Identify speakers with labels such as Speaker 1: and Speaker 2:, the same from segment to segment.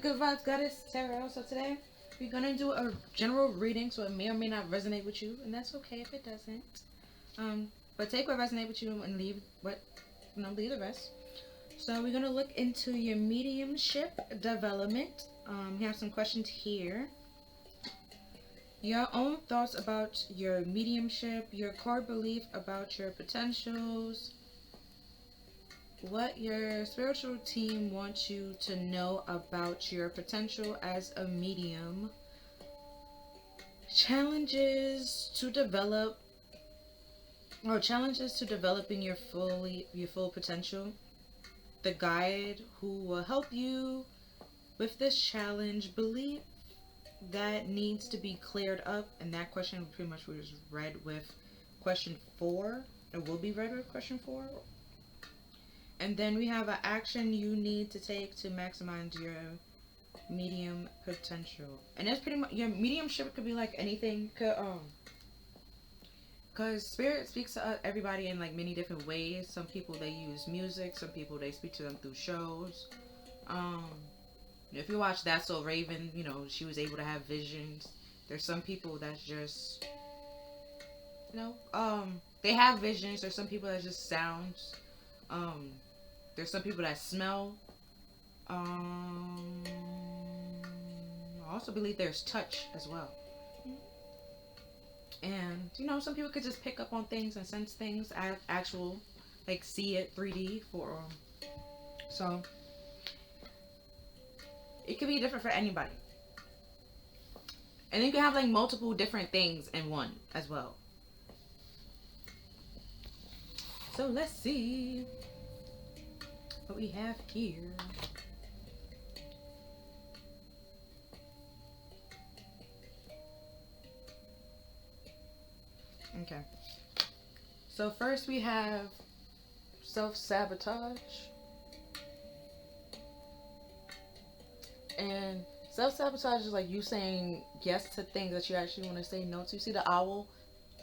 Speaker 1: good vibes, goddess Tarot. So today we're gonna do a general reading, so it may or may not resonate with you, and that's okay if it doesn't. But take what resonates with you and leave leave the rest. So we're gonna look into your mediumship development. We have some questions here. Your own thoughts about your mediumship, your core belief about your potentials, what your spiritual team wants you to know about your potential as a medium, challenges to developing your full potential, the guide who will help you with this challenge, belief that needs to be cleared up, and that question pretty much was read with question 4. It will be read with question 4. And then we have an action you need to take to maximize your medium potential. And that's pretty much, your mediumship could be like anything. Because spirit speaks to everybody in like many different ways. Some people, they use music. Some people, they speak to them through shows. If you watch That's So Raven, you know, she was able to have visions. There's some people that's just, they have visions. There's some people that just sounds. There's some people that smell. I also believe there's touch as well. And, some people could just pick up on things and sense things, actual, like see it 3D for so it could be different for anybody. And then you can have like multiple different things in one as well. So let's see what we have here. Okay. So first we have self-sabotage. And self-sabotage is like you saying yes to things that you actually want to say no to. See the owl?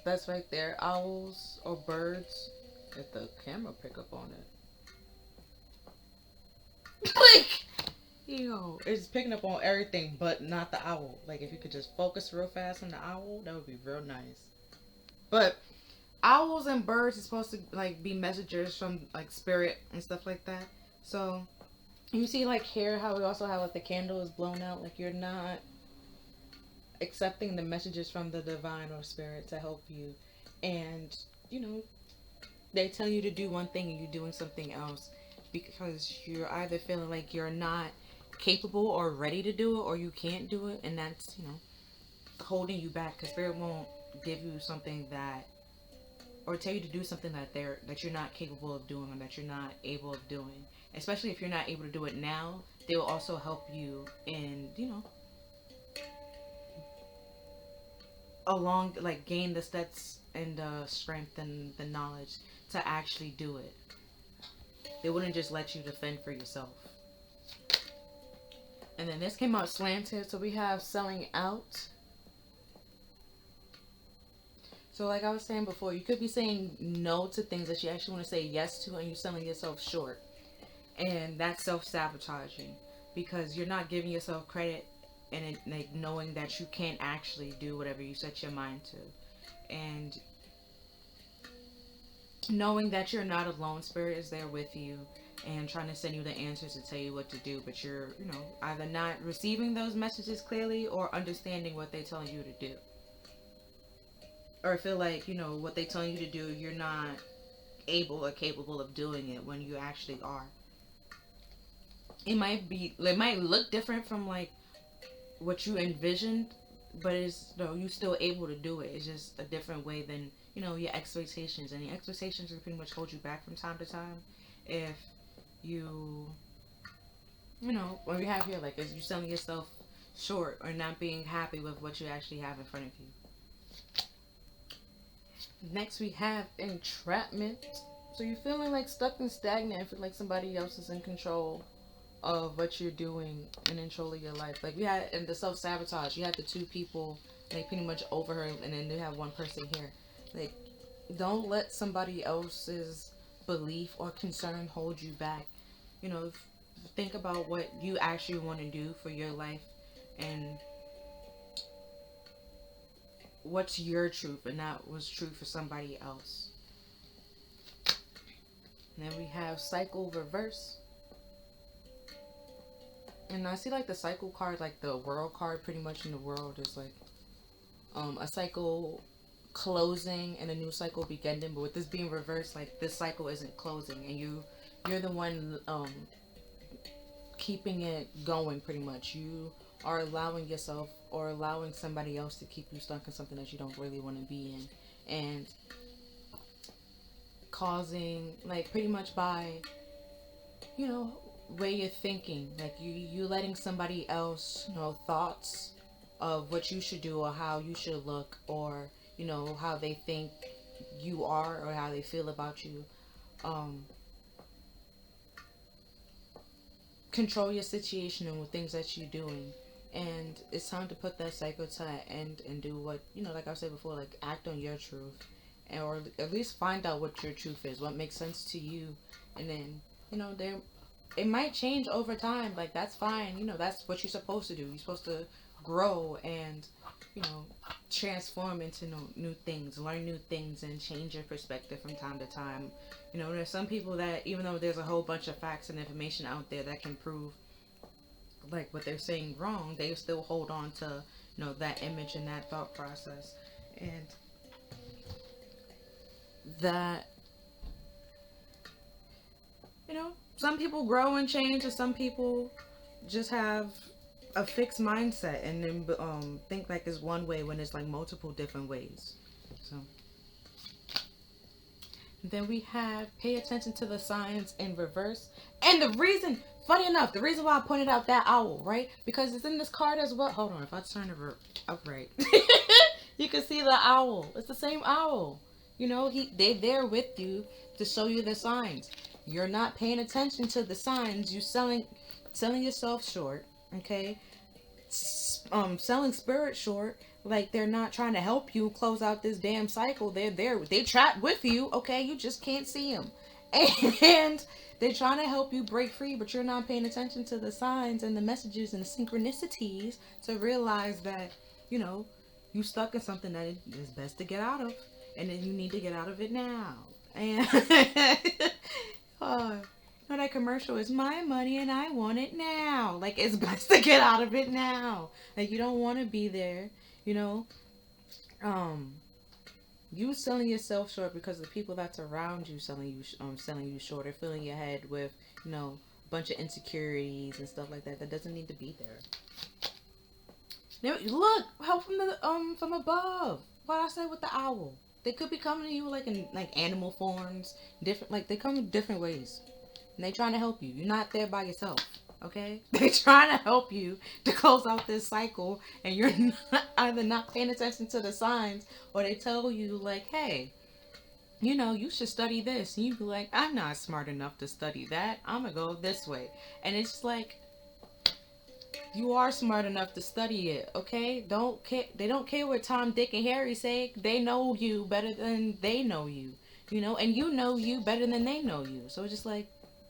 Speaker 1: That's right there. Owls or birds. If the camera pick up on it. Like, it's picking up on everything but not the owl. Like, if you could just focus real fast on the owl, that would be real nice. But owls and birds is supposed to like be messengers from like spirit and stuff like that. So you see like here how we also have like the candle is blown out, like you're not accepting the messages from the divine or spirit to help you, and they tell you to do one thing and you're doing something else because you're either feeling like you're not capable or ready to do it, or you can't do it, and that's holding you back, because spirit won't give you something that, or tell you to do something that you're not capable of doing, or that you're not able of doing. Especially if you're not able to do it now, they will also help you in along, like, gain the steps and the strength and the knowledge to actually do it. They wouldn't just let you defend for yourself. And then this came out slanted, so we have selling out. So like I was saying before, you could be saying no to things that you actually want to say yes to, and you're selling yourself short. And that's self-sabotaging, because you're not giving yourself credit and like knowing that you can't actually do whatever you set your mind to. And knowing that you're not alone, spirit is there with you and trying to send you the answers to tell you what to do, but you're, either not receiving those messages clearly or understanding what they're telling you to do. Or feel like, what they're telling you to do, you're not able or capable of doing it when you actually are. It might look different from like what you envisioned, but it's you still able to do it. It's just a different way than your expectations, and your expectations will pretty much hold you back from time to time. If what we have here, like, is you selling yourself short or not being happy with what you actually have in front of you. Next we have entrapment. So you're feeling like stuck and stagnant and feel like somebody else is in control of what you're doing and in control of your life. Like we had in the self-sabotage, you had the two people like pretty much over her, and then you have one person here. Like, don't let somebody else's belief or concern hold you back. think about what you actually want to do for your life and what's your truth and not what's true for somebody else. And then we have cycle reverse. And I see like the cycle card, like the world card, pretty much in the world is like a cycle closing and a new cycle beginning. But with this being reversed, like this cycle isn't closing, and you're the one keeping it going. Pretty much, you are allowing yourself or allowing somebody else to keep you stuck in something that you don't really want to be in, and causing like pretty much by way of thinking, like you letting somebody else thoughts of what you should do or how you should look, or how they think you are or how they feel about you, control your situation and with things that you're doing. And it's time to put that cycle to an end and do what like I said before, like act on your truth, and or at least find out what your truth is, what makes sense to you. And then there it might change over time, like that's fine. That's what you're supposed to do. You're supposed to grow and transform into new things, learn new things, and change your perspective from time to time. There's some people that, even though there's a whole bunch of facts and information out there that can prove like what they're saying wrong, they still hold on to that image and that thought process. And that some people grow and change, and some people just have a fixed mindset and then think like it's one way when it's like multiple different ways. So then we have pay attention to the signs in reverse. And the reason, funny enough, the reason why I pointed out that owl, right? Because it's in this card as well. Hold on, if I turn it upright, you can see the owl. It's the same owl. They're there with you to show you the signs. You're not paying attention to the signs. You're selling yourself short. Okay, selling spirit short. Like they're not trying to help you close out this damn cycle. They're there. They trapped with you. Okay, you just can't see them, and they're trying to help you break free. But you're not paying attention to the signs and the messages and the synchronicities to realize that you stuck in something that it is best to get out of, and then you need to get out of it now. And that commercial is my money and I want it now. Like it's best to get out of it now. Like you don't want to be there. You selling yourself short because the people that's around you selling you short, or filling your head with a bunch of insecurities and stuff like that doesn't need to be there. Now, look, help from above. What I said with the owl. They could be coming to you like in like animal forms, different, like they come in different ways, and they trying to help you. You're not there by yourself, okay? They trying to help you to close out this cycle, and you're either not paying attention to the signs, or they tell you like, hey, you should study this, and you be like, I'm not smart enough to study that. I'm gonna go this way, and it's like, you are smart enough to study it, okay? They don't care what Tom, Dick, and Harry say. They know you better than they know you, and you know you better than they know you. So it's just like,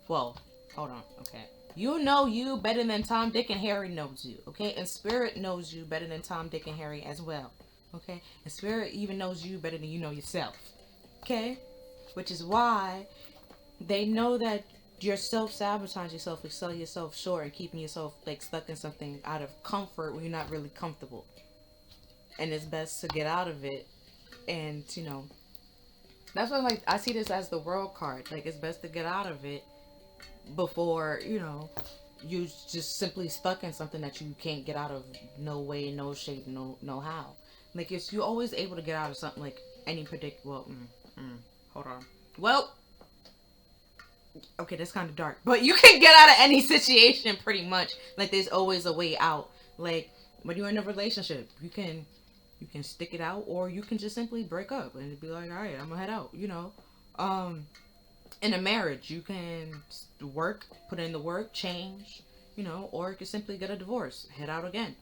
Speaker 1: well, hold on, okay? You know you better than Tom, Dick, and Harry knows you, okay? And Spirit knows you better than Tom, Dick, and Harry as well, okay? And Spirit even knows you better than you know yourself, okay? Which is why they know that you're self-sabotaging yourself and selling yourself short and keeping yourself like stuck in something out of comfort when you're not really comfortable. And it's best to get out of it. And that's why like I see this as the world card. Like it's best to get out of it before you just simply stuck in something that you can't get out of, no way, no shape, no how. Like you're always able to get out of something, like any predictable. Hold on. Well, okay, that's kind of dark, but you can get out of any situation pretty much. Like there's always a way out. Like when you're in a relationship, you can stick it out, or you can just simply break up and be like, all right, I'm gonna head out. In a marriage, you can put in the work, change, or you can simply get a divorce, head out again.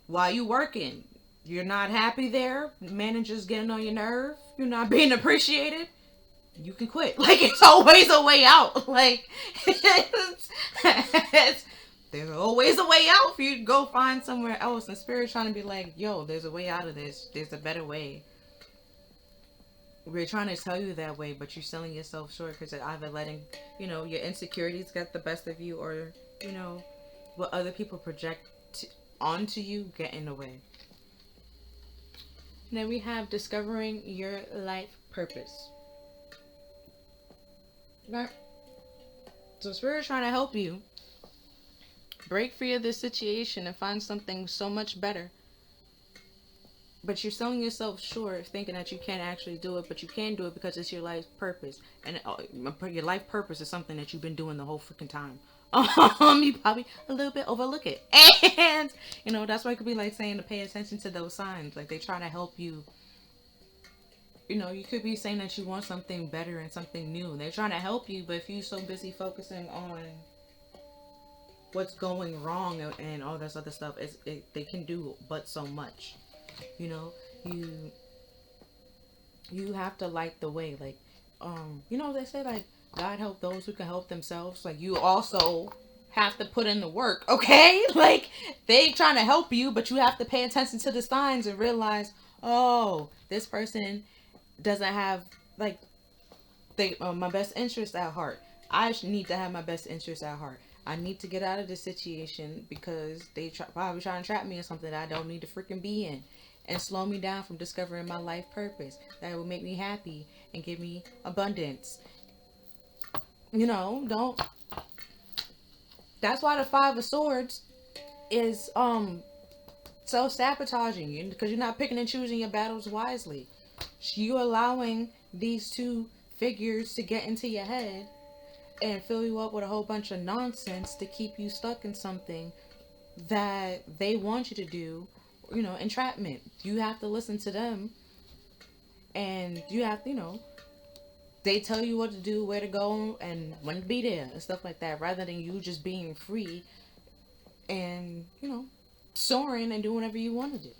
Speaker 1: While you working, you're not happy there, manager's getting on your nerve, you're not being appreciated, you can quit. Like, it's always a way out. Like, there's always a way out for you to go find somewhere else. And Spirit's trying to be like, yo, there's a way out of this. There's a better way. We're trying to tell you that way, but you're selling yourself short because you're either letting, your insecurities get the best of you, or, what other people project onto you get in the way. And then we have discovering your life purpose. Right? So Spirit's trying to help you break free of this situation and find something so much better. But you're selling yourself short, thinking that you can't actually do it, but you can do it because it's your life purpose. And your life purpose is something that you've been doing the whole freaking time. You probably a little bit overlook it. And, that's why it could be like saying to pay attention to those signs. Like, they try to help you. You could be saying that you want something better and something new. They're trying to help you, but if you're so busy focusing on what's going wrong and all this other stuff, they can do but so much. You have to light the way. Like, they say, like, God help those who can help themselves. Like, you also have to put in the work, okay? Like, they trying to help you, but you have to pay attention to the signs and realize, oh, this person doesn't have, like, my best interest at heart. I need to have my best interest at heart. I need to get out of this situation because they probably trying to trap me in something that I don't need to freaking be in, and slow me down from discovering my life purpose that will make me happy and give me abundance. Don't. That's why the Five of Swords is self-sabotaging, because you're not picking and choosing your battles wisely. You're allowing these two figures to get into your head and fill you up with a whole bunch of nonsense to keep you stuck in something that they want you to do. Entrapment. You have to listen to them, and you have to, they tell you what to do, where to go, and when to be there, and stuff like that, rather than you just being free and, soaring and doing whatever you want to do.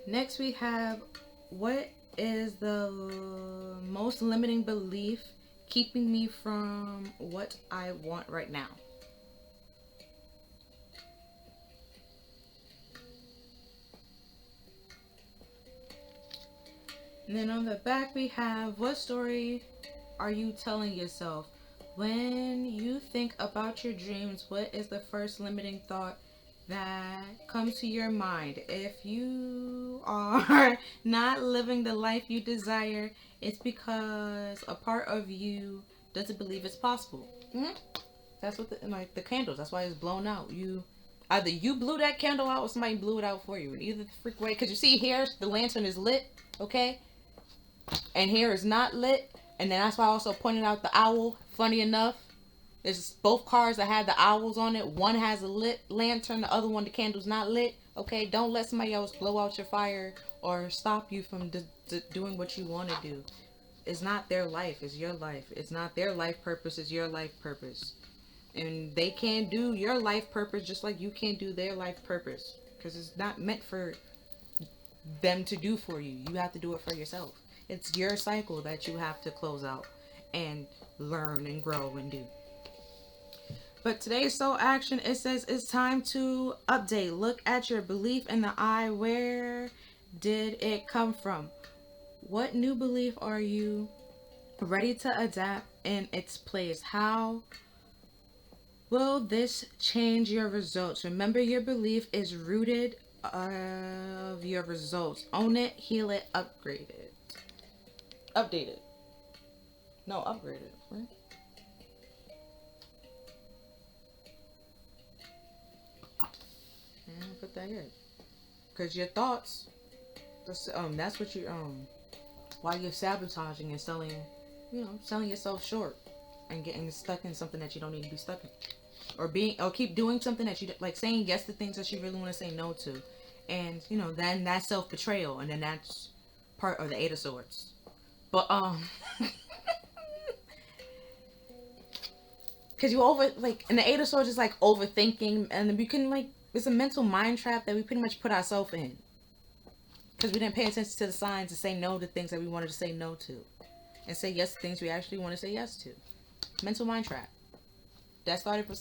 Speaker 1: Next we have, what is the most limiting belief keeping me from what I want right now? And then on the back we have, what story are you telling yourself? When you think about your dreams, what is the first limiting thought that comes to your mind? If you are not living the life you desire, it's because a part of you doesn't believe it's possible. Mm-hmm. That's what the candles, that's why it's blown out. Either you blew that candle out or somebody blew it out for you. And either the freak way, because you see here, the lantern is lit, okay? And here is not lit. And then that's why I also pointed out the owl. Funny enough, there's both cars that had the owls on it. One has a lit lantern, the other one, the candle's not lit. Okay, don't let somebody else blow out your fire or stop you from doing what you want to do. It's not their life, it's your life. It's not their life purpose, it's your life purpose. And they can't do your life purpose just like you can't do their life purpose. Because it's not meant for them to do for you. You have to do it for yourself. It's your cycle that you have to close out and learn and grow and do. But today's soul action, it says it's time to update. Look at your belief in the eye. Where did it come from? What new belief are you ready to adapt in its place? How will this change your results? Remember, your belief is rooted of your results. Own it, heal it, upgrade it. Update it. No, upgrade it, right? Put that here. Because your thoughts, that's what you, why you're sabotaging and selling yourself short and getting stuck in something that you don't need to be stuck in. Or keep doing something that you, like saying yes to things that you really want to say no to. And, then that's self-betrayal. And then that's part of the Eight of Swords. But, because you and the Eight of Swords is like overthinking, and we can it's a mental mind trap that we pretty much put ourselves in. because we didn't pay attention to the signs and say no to things that we wanted to say no to, and say yes to things we actually want to say yes to. Mental mind trap. That started for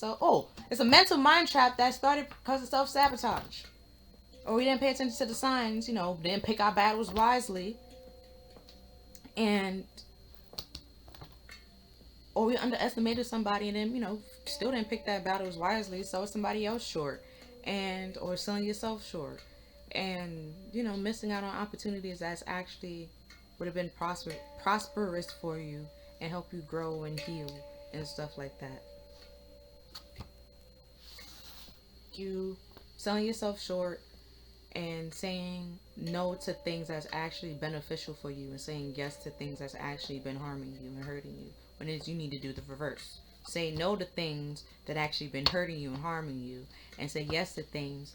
Speaker 1: it's a mental mind trap that started because of self-sabotage. Or we didn't pay attention to the signs, didn't pick our battles wisely. And or we underestimated somebody and then, still didn't pick that battles wisely, so it's somebody else short. And or selling yourself short. And, missing out on opportunities that's actually would have been prosperous for you and help you grow and heal and stuff like that. You selling yourself short and saying no to things that's actually beneficial for you and saying yes to things that's actually been harming you and hurting you, when it is you need to do the reverse. Say no to things that actually been hurting you and harming you, and say yes to things,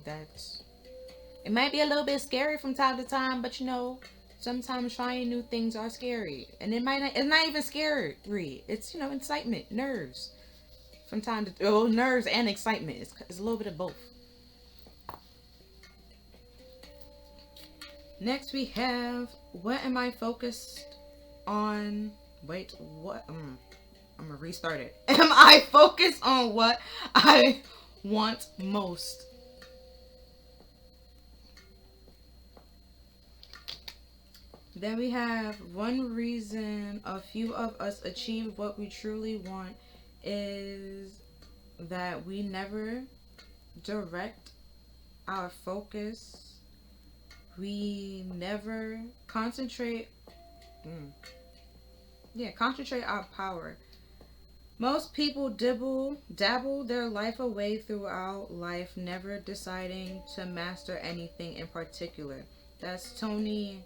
Speaker 1: that's, it might be a little bit scary from time to time, but sometimes trying new things are scary. And it's not even scary. It's, excitement, nerves. From time to nerves and excitement. It's a little bit of both. Next we have, what am I focused on? Wait, what? I'm gonna restart it. Am I focused on what I want most? Then we have, one reason a few of us achieve what we truly want is that we never direct our focus. We never concentrate. Concentrate our power. Most people dabble their life away throughout life, never deciding to master anything in particular. That's Tony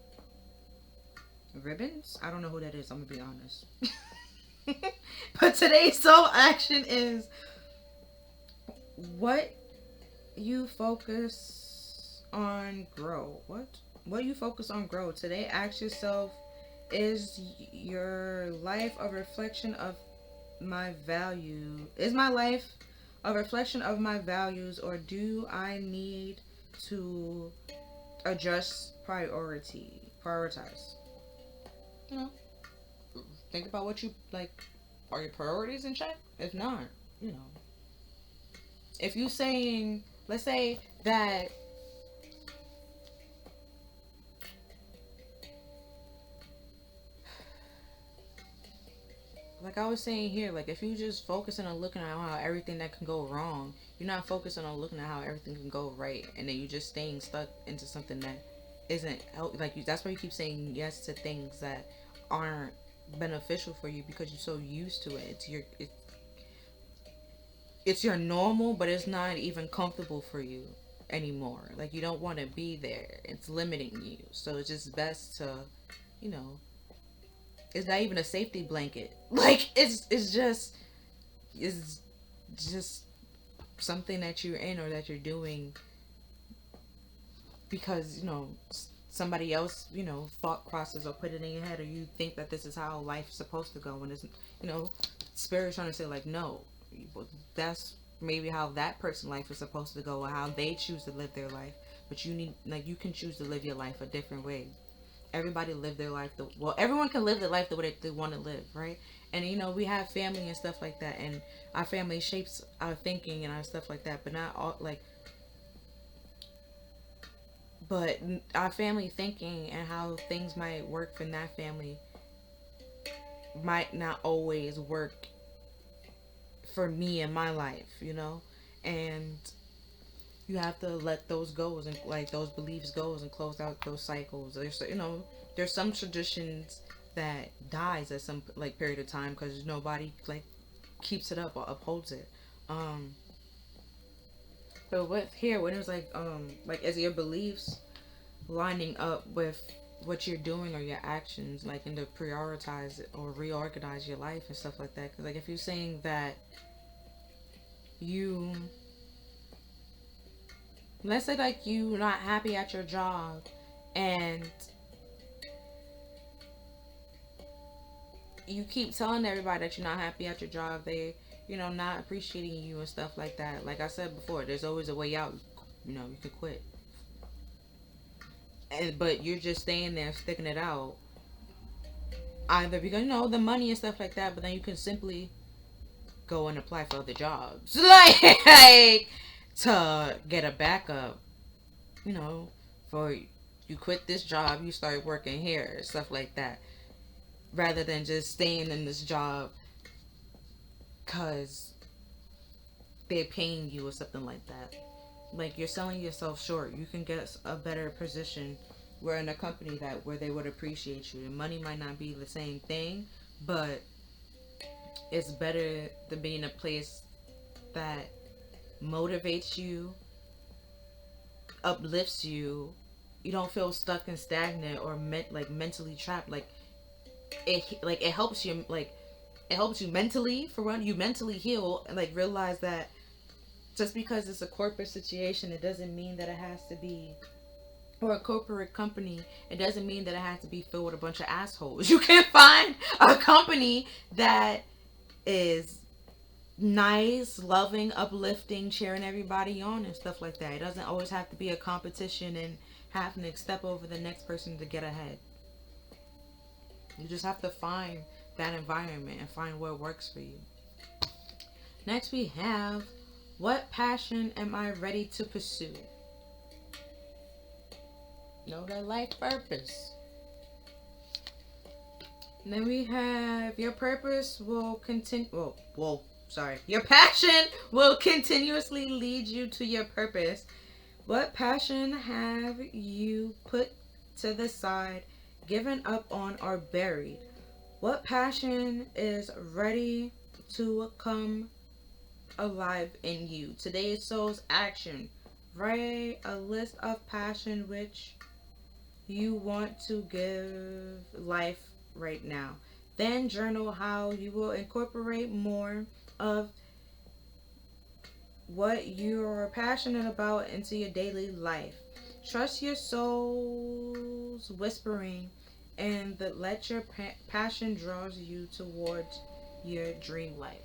Speaker 1: Ribbons? I don't know who that is, I'm gonna be honest. But today's soul action is, what you focus on grow. What you focus on grow. Today, ask yourself, is your life a reflection of my value? Is my life a reflection of my values, or do I need to adjust prioritize? Think about what you like. Are your priorities in check? If not, if you saying, let's say that like I was saying here, like if you just focusing on looking at how everything that can go wrong, you're not focusing on looking at how everything can go right, and then you just staying stuck into something that isn't like you. That's why you keep saying yes to things that aren't beneficial for you, because you're so used to it. It's your normal, but it's not even comfortable for you anymore. Like you don't want to be there. It's limiting you. So it's just best to, it's not even a safety blanket. Like it's just something that you're in or that you're doing because somebody else thought process or put it in your head, or you think that this is how life's supposed to go, when it's spirit's trying to say like, no, that's maybe how that person's life is supposed to go, or how they choose to live their life. But you can choose to live your life a different way. Everybody live their life everyone can live their life the way they want to live, right? And we have family and stuff like that, and our family shapes our thinking and our stuff like that, but not all but our family thinking and how things might work for that family might not always work for me in my life, and you have to let those go and those beliefs go and close out those cycles. There's some traditions that dies at some period of time because nobody keeps it up or upholds it. But when it was is your beliefs lining up with what you're doing or your actions, and to prioritize or reorganize your life and stuff like that? Because if you're saying that let's say you're not happy at your job, and you keep telling everybody that you're not happy at your job, they not appreciating you and stuff like that. Like I said before, there's always a way out. You can quit. and but you're just staying there sticking it out, either because the money and stuff like that, but then you can simply go and apply for other jobs, like to get a backup, you know, for you quit this job, you start working here, stuff like that, rather than just staying in this job because they're paying you or something like that. Like, you're selling yourself short. You can get a better position where in a company that where they would appreciate you. And money might not be the same thing, but it's better to be in a place that motivates you, uplifts you. You don't feel stuck and stagnant or mentally trapped. It helps you, it helps you mentally. For one, you mentally heal and realize that just because it's a corporate situation, it doesn't mean that it has to be, or a corporate company, it doesn't mean that it has to be filled with a bunch of assholes. You can find a company that is nice, loving, uplifting, cheering everybody on and stuff like that. It doesn't always have to be a competition and having to step over the next person to get ahead. You just have to find that environment and find what works for you. Next we have, what passion am I ready to pursue? Know that life purpose. And then we have, your purpose will continue. Your passion will continuously lead you to your purpose. What passion have you put to the side, given up on, or buried? What passion is ready to come alive in you? Today's soul's action. Write a list of passion which you want to give life right now. Then journal how you will incorporate more of what you're passionate about into your daily life. Trust your soul's whispering and let your passion draws you towards your dream life.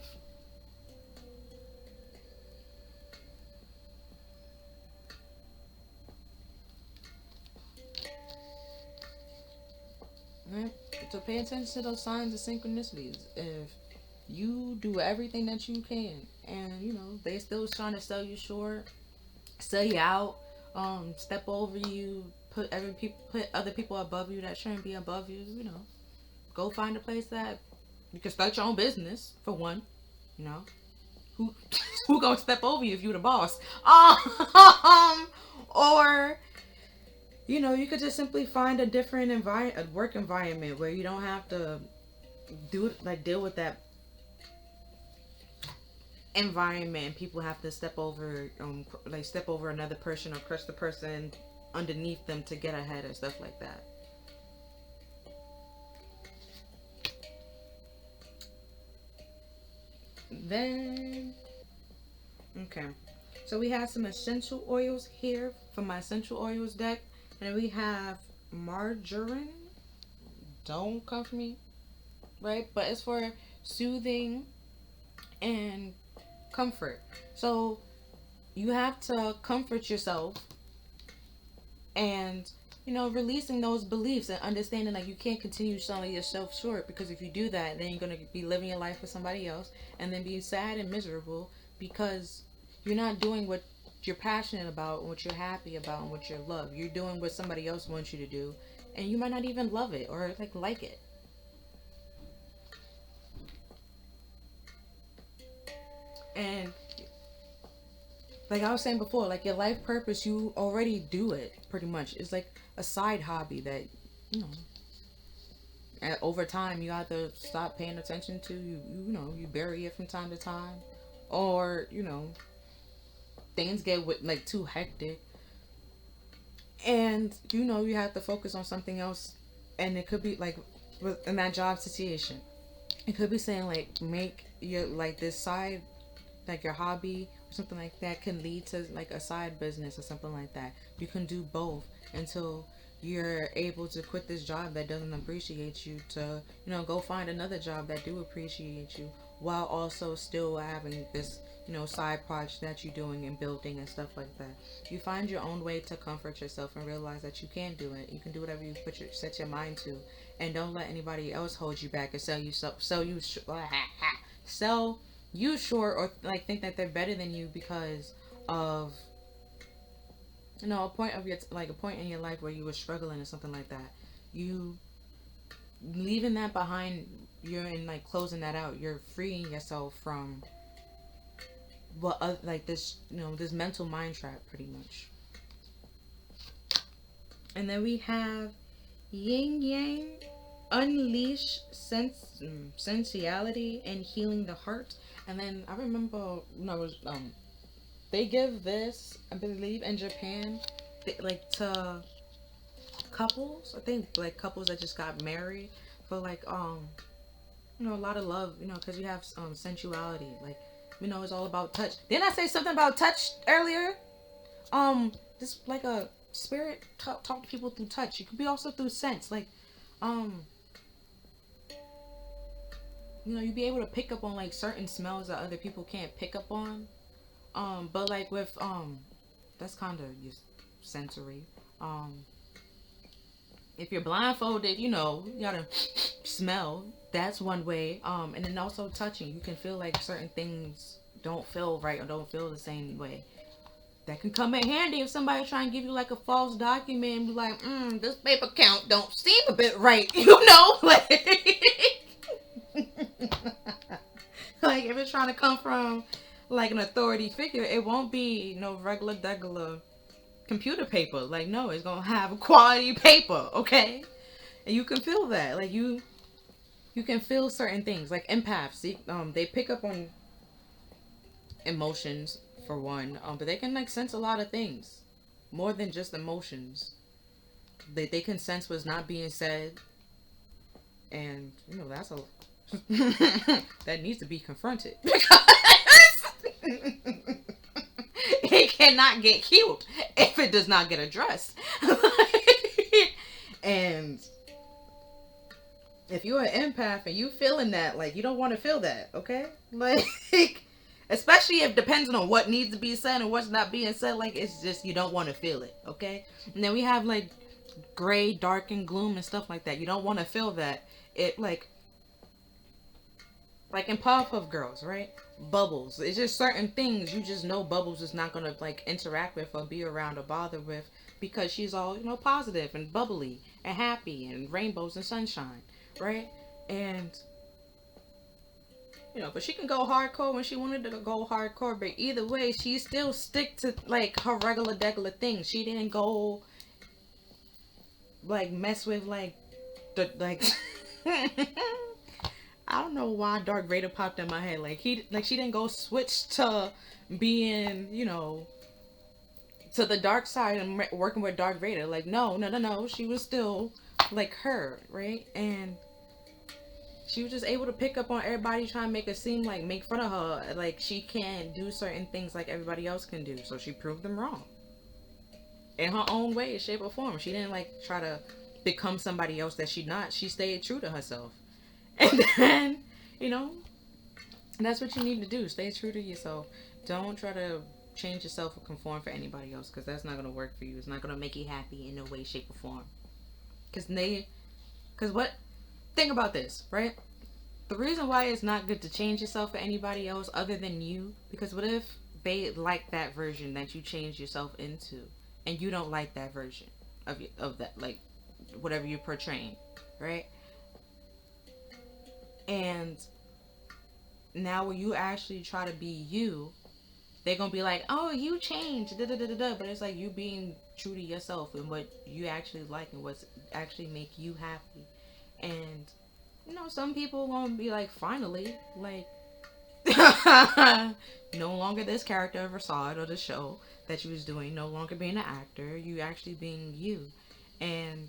Speaker 1: Right? So pay attention to those signs of synchronicities. If you do everything that you can, and they still trying to sell you short, sell you out, step over you, put other people above you that shouldn't be above you. Go find a place that you can start your own business for one. You know, who who gonna step over you if you the boss? Or you could just simply find a different a work environment where you don't have to deal with that environment and people have to step over another person or crush the person underneath them to get ahead or stuff like that. Then, okay, so we have some essential oils here for my essential oils deck, and we have margarine. Don't come for me, right? But it's for soothing and comfort. So you have to comfort yourself and releasing those beliefs and understanding you can't continue selling yourself short, because if you do that, then you're going to be living your life for somebody else and then be sad and miserable because you're not doing what you're passionate about, what you're happy about, and what you love. You're doing what somebody else wants you to do, and you might not even love it or like it. And like I was saying before, your life purpose, you already do it pretty much. It's like a side hobby that, you know, over time you either stop paying attention to, you bury it from time to time, or, things get too hectic. And, you have to focus on something else. And it could be in that job situation, it could be saying make your this side, your hobby or something like that, can lead to a side business or something like that. You can do both until you're able to quit this job that doesn't appreciate you to go find another job that do appreciate you, while also still having this, side project that you're doing and building and stuff like that. You find your own way to comfort yourself and realize that you can do it. You can do whatever you set your mind to, and don't let anybody else hold you back and sell you short, or like think that they're better than you because of a point of your like a point in your life where you were struggling or something like that. You leaving that behind, you're in like closing that out, you're freeing yourself from what like this, this mental mind trap pretty much. And then we have yin yang, unleash sensuality and healing the heart. And then I remember when I was they give this, I believe, in Japan, like to couples. I think like couples that just got married for like a lot of love, because you have sensuality, like, it's all about touch. Didn't I say something about touch earlier? This like a spirit talk to people through touch. It could be also through sense, like you'd be able to pick up on like certain smells that other people can't pick up on. But like with that's kind of just sensory. If you're blindfolded, you gotta smell. That's one way. And then also touching. You can feel like certain things don't feel right or don't feel the same way. That can come in handy if somebody trying to give you like a false document and be like, this paper count don't seem a bit right, like like if it's trying to come from like an authority figure, it won't be no regular degular computer paper. Like, no, it's gonna have quality paper, okay? And you can feel that. Like you can feel certain things. Like empaths, they pick up on emotions for one, but they can like sense a lot of things more than just emotions. They can sense what's not being said, and that's a that needs to be confronted because it cannot get healed if it does not get addressed. And if you're an empath and you feeling that, like, you don't want to feel that, okay? Like, especially if depends on what needs to be said and what's not being said, like, it's just you don't want to feel it, okay? And then we have like gray, dark, and gloom and stuff like that. You don't want to feel that. It like in Powerpuff Girls, right? Bubbles. It's just certain things you just know Bubbles is not gonna like interact with or be around or bother with because she's all positive and bubbly and happy and rainbows and sunshine, right? And but she can go hardcore when she wanted to go hardcore. But either way, she still stick to like her regular things. She didn't go like mess with like the like. I don't know why Dark Vader popped in my head. Like she didn't go switch to being, to the dark side and working with Dark Vader. Like no. She was still like her, right? And she was just able to pick up on everybody trying to make it seem like make fun of her. Like she can't do certain things like everybody else can do. So she proved them wrong. In her own way, shape, or form. She didn't like try to become somebody else that she's not. She stayed true to herself. And then, that's what you need to do. Stay true to yourself. Don't try to change yourself or conform for anybody else, because that's not going to work for you. It's not going to make you happy in no way, shape, or form. Think about this, right? The reason why it's not good to change yourself for anybody else other than you, because what if they like that version that you changed yourself into, and you don't like that version of that, like, whatever you're portraying, right? And now when you actually try to be you, they're gonna be like, oh, you changed, da da da da da. But it's like you being true to yourself and what you actually like and what's actually make you happy. And some people gonna be like, finally, like, no longer this character of Rasad or the show that you was doing, no longer being an actor, you actually being you. And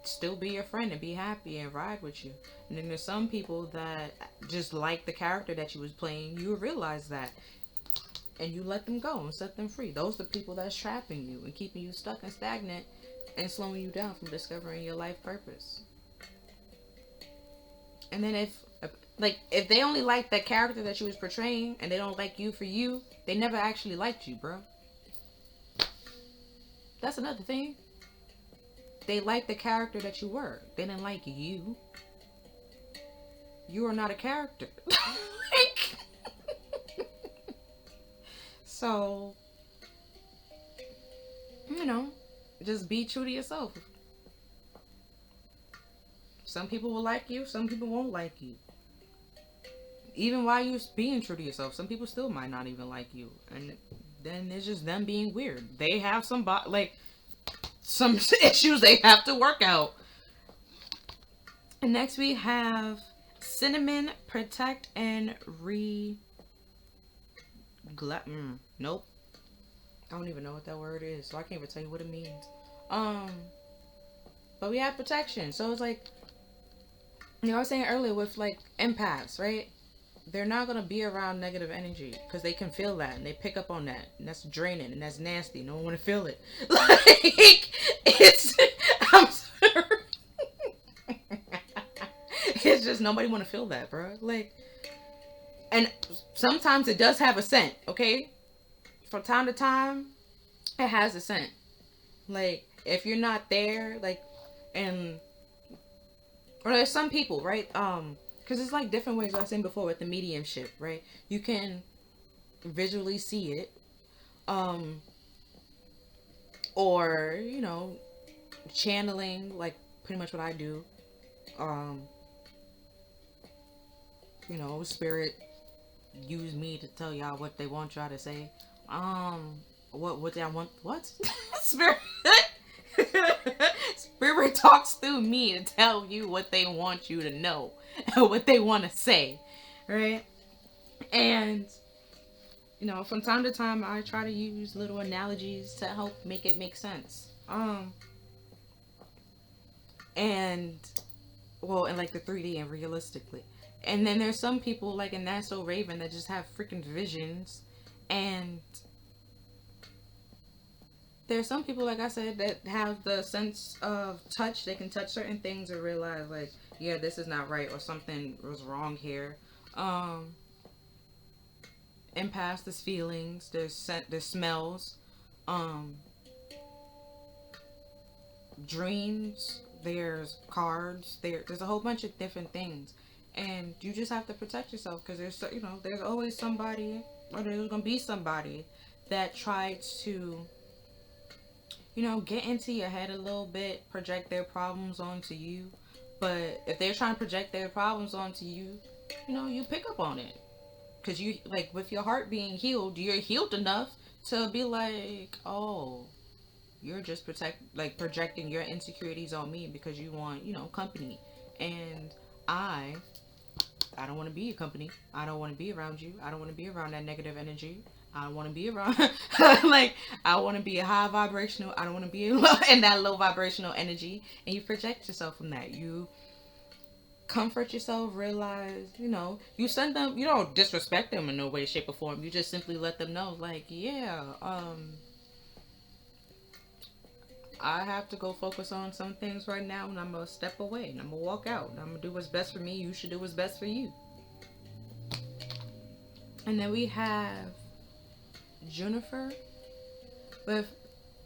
Speaker 1: still be your friend and be happy and ride with you. And then there's some people that just like the character that you was playing. You realize that and you let them go and set them free. Those are the people that's trapping you and keeping you stuck and stagnant and slowing you down from discovering your life purpose. And then if they only like that character that you was portraying and they don't like you for you, they never actually liked you, bro. That's another thing. They liked the character that you were. They didn't like you. You are not a character. So, you know, just be true to yourself. Some people will like you, some people won't like you. Even while you're being true to yourself, some people still might not even like you. And then it's just them being weird. They have some issues they have to work out. And next we have cinnamon, protect, and nope. I don't even know what that word is, so I can't even tell you what it means. But we have protection. So it's like, you know, I was saying earlier with like empaths, right? They're not gonna be around negative energy because they can feel that and they pick up on that, and that's draining and that's nasty. No one want to feel it. Like it's, I'm sorry. It's just nobody want to feel that, bro. Like, and sometimes it does have a scent, okay? From time to time, it has a scent. Like if you're not there, like, and or there's some people, right? Because it's like different ways. I was saying before with the mediumship, right? You can visually see it, or you know, channeling, like pretty much what I do. You know, spirit use me to tell y'all what they want y'all to say. What they want? What spirit? Spirit talks through me to tell you what they want you to know, what they want to say, right? And you know, from time to time, I try to use little analogies to help make it make sense. And well, in like the 3D and realistically. And then there's some people like in That's So Raven that just have freaking visions, and there's some people, like I said, that have the sense of touch. They can touch certain things and realize, like, yeah, this is not right, or something was wrong here. Empaths, there's feelings, there's smells, dreams, there's cards, there's a whole bunch of different things, and you just have to protect yourself because there's, you know, there's always somebody, or there's gonna be somebody that tries to, you know, get into your head a little bit, project their problems onto you. But if they're trying to project their problems onto you, you know, you pick up on it. Because you, like, with your heart being healed, you're healed enough to be like, oh, you're just projecting your insecurities on me because you want, you know, company. And I don't want to be your company. I don't want to be around you. I don't want to be around that negative energy. I don't want to be around, like, I want to be a high vibrational. I don't want to be in that low vibrational energy. And you project yourself from that. You comfort yourself, realize, you know, you send them, you don't disrespect them in no way, shape, or form. You just simply let them know, like, yeah, I have to go focus on some things right now, and I'm going to step away, and I'm going to walk out, and I'm going to do what's best for me. You should do what's best for you. And then we have Juniper with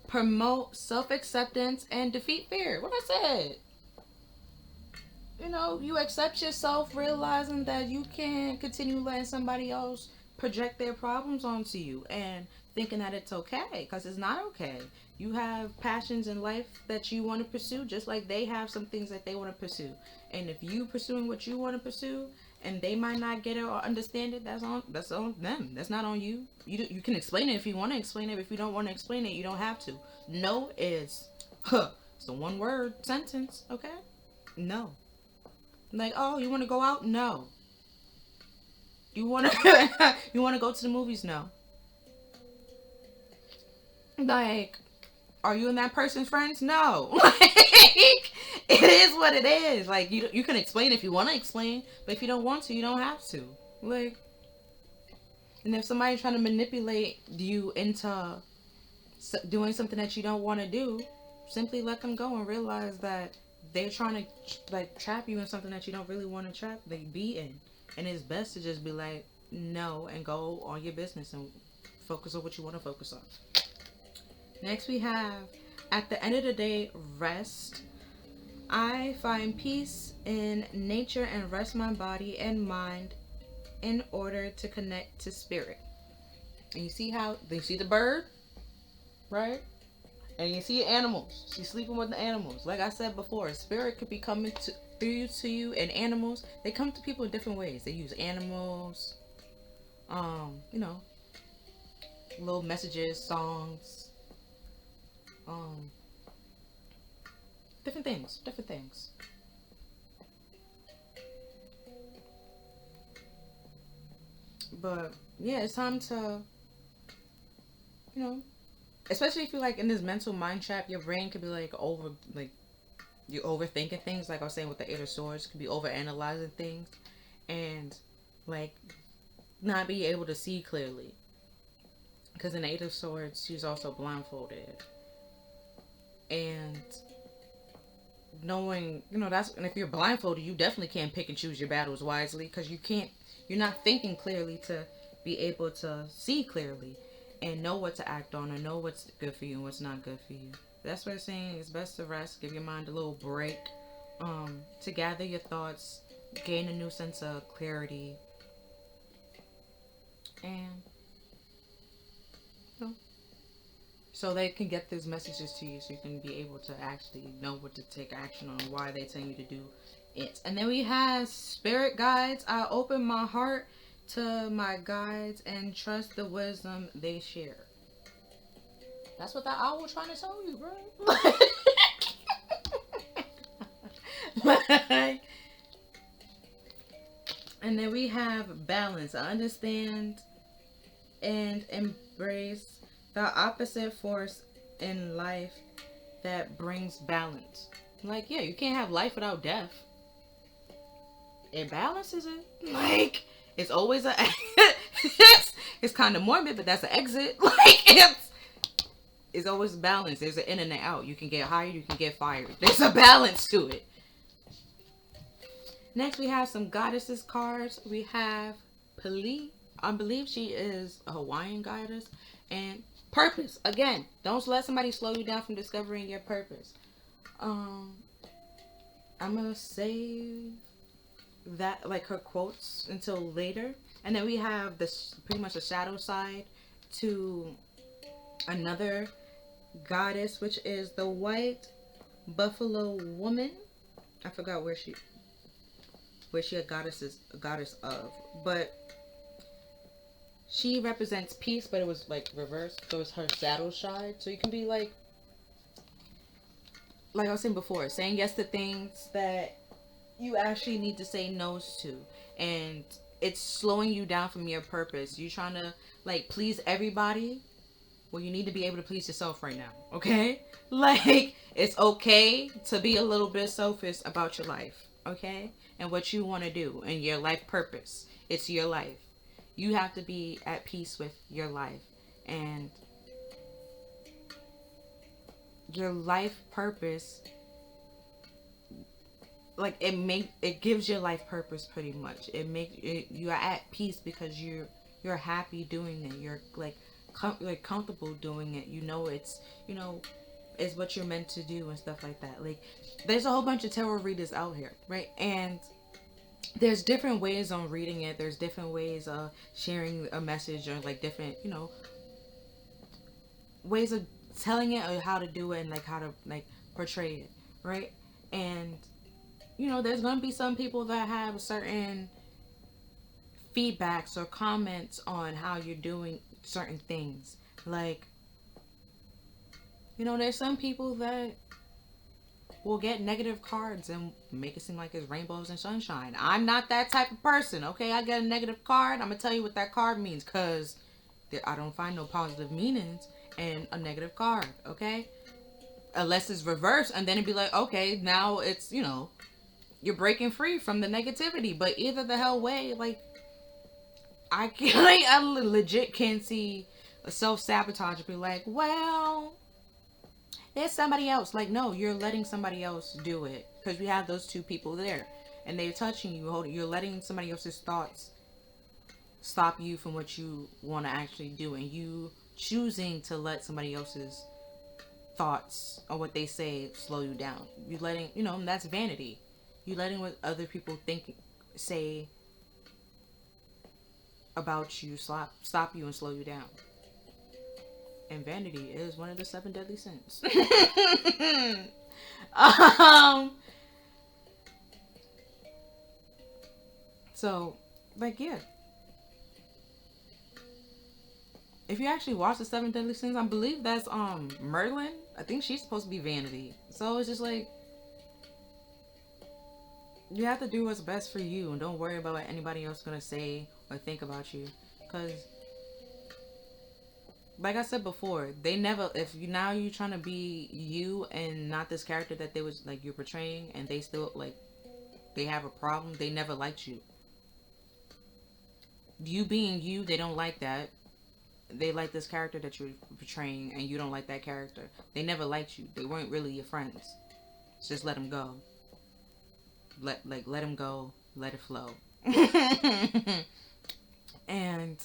Speaker 1: promote self-acceptance and defeat fear. What I said. You know, you accept yourself, realizing that you can't continue letting somebody else project their problems onto you and thinking that it's okay, because it's not okay. You have passions in life that you want to pursue, just like they have some things that they want to pursue. And if you pursuing what you want to pursue and they might not get it or understand it, that's on them. That's not on you. You can explain it if you want to explain it. If you don't want to explain it, you don't have to. No is it's a one word sentence, okay? No. Like, oh, you want to go out? No. You want to you want to go to the movies? No. Like, are you and that person's friends? No. Like, it is what it is. Like, you can explain if you want to explain, but if you don't want to, you don't have to. Like, and if somebody's trying to manipulate you into doing something that you don't want to do, simply let them go and realize that they're trying to like trap you in something that you don't really want to trap they be in, and it's best to just be like no and go on your business and focus on what you want to focus on. Next we have, at the end of the day, rest. I find peace in nature and rest my body and mind in order to connect to spirit. And you see how you see the bird, right? And you see animals. She's sleeping with the animals. Like I said before, spirit could be coming through to you, and animals, they come to people in different ways. They use animals, you know, little messages, songs, um, different things, different things. But yeah, it's time to, you know, especially if you're like in this mental mind trap, your brain could be like like you're overthinking things. Like I was saying with the Eight of Swords, could be over analyzing things, and like not be able to see clearly. Because in the Eight of Swords, she's also blindfolded, and knowing, you know, that's, and if you're blindfolded, you definitely can't pick and choose your battles wisely, because you're not thinking clearly to be able to see clearly and know what to act on, or know what's good for you and what's not good for you. That's what I'm saying. It's best to rest, give your mind a little break, to gather your thoughts, gain a new sense of clarity, and you know, so they can get these messages to you, so you can be able to actually know what to take action on, why they tell you to do it. And then we have spirit guides. I open my heart to my guides and trust the wisdom they share. That's what that owl was trying to tell you, bro. Like, and then we have balance. I understand and embrace the opposite force in life that brings balance. Like, yeah, you can't have life without death. It balances it. Like, it's always a it's kind of morbid, but that's an exit. Like, it's always balance. There's an in and an out. You can get hired, you can get fired. There's a balance to it. Next, we have some goddesses cards. We have Pali. I believe she is a Hawaiian goddess. And purpose. Again, don't let somebody slow you down from discovering your purpose. I'm gonna save that, like, her quotes until later. And then we have this pretty much a shadow side to another goddess, which is the white buffalo woman. I forgot where she a goddess of, but she represents peace, but it was like reversed, so it's her shadow side. So you can be like I was saying before, saying yes to things that you actually need to say no's to, and it's slowing you down from your purpose. You're trying to like please everybody. Well, you need to be able to please yourself right now, okay? Like, it's okay to be a little bit selfish about your life, okay? And what you want to do and your life purpose. It's your life. You have to be at peace with your life. And your life purpose, like, it gives your life purpose pretty much. You're at peace because you're happy doing it. You're like comfortable doing it. It's what you're meant to do and stuff like that. Like, there's a whole bunch of tarot readers out here, right? And there's different ways on reading it. There's different ways of sharing a message, or like different, ways of telling it, or how to do it, and like how to like portray it, right? And there's gonna be some people that have certain feedbacks or comments on how you're doing certain things. Like, there's some people that will get negative cards and make it seem like it's rainbows and sunshine. I'm not that type of person, okay? I get a negative card, I'm gonna tell you what that card means, because I don't find no positive meanings in a negative card, okay? Unless it's reversed, and then it'd be like, okay, now it's, you're breaking free from the negativity. But either the hell way, like, I legit can't see a self-sabotage and be like, well, there's somebody else. Like, no, you're letting somebody else do it. because we have those two people there, and they're touching you, holding. You're letting somebody else's thoughts stop you from what you want to actually do, and you choosing to let somebody else's thoughts or what they say slow you down. You letting, that's vanity. You letting what other people think, say about you stop you and slow you down. And vanity is one of the 7 deadly sins. um so like, yeah, if you actually watch the 7 deadly sins, I believe that's Merlin. I think she's supposed to be vanity. So it's just like, you have to do what's best for you and don't worry about what anybody else is gonna say or think about you. Because like I said before, they never, if you now you trying to be you and not this character that they was like you're portraying, and they still like they have a problem, they never liked you. You being you, they don't like that. They like this character that you're portraying, and you don't like that character. They never liked you. They weren't really your friends. Just let them go. Let them go. Let it flow. And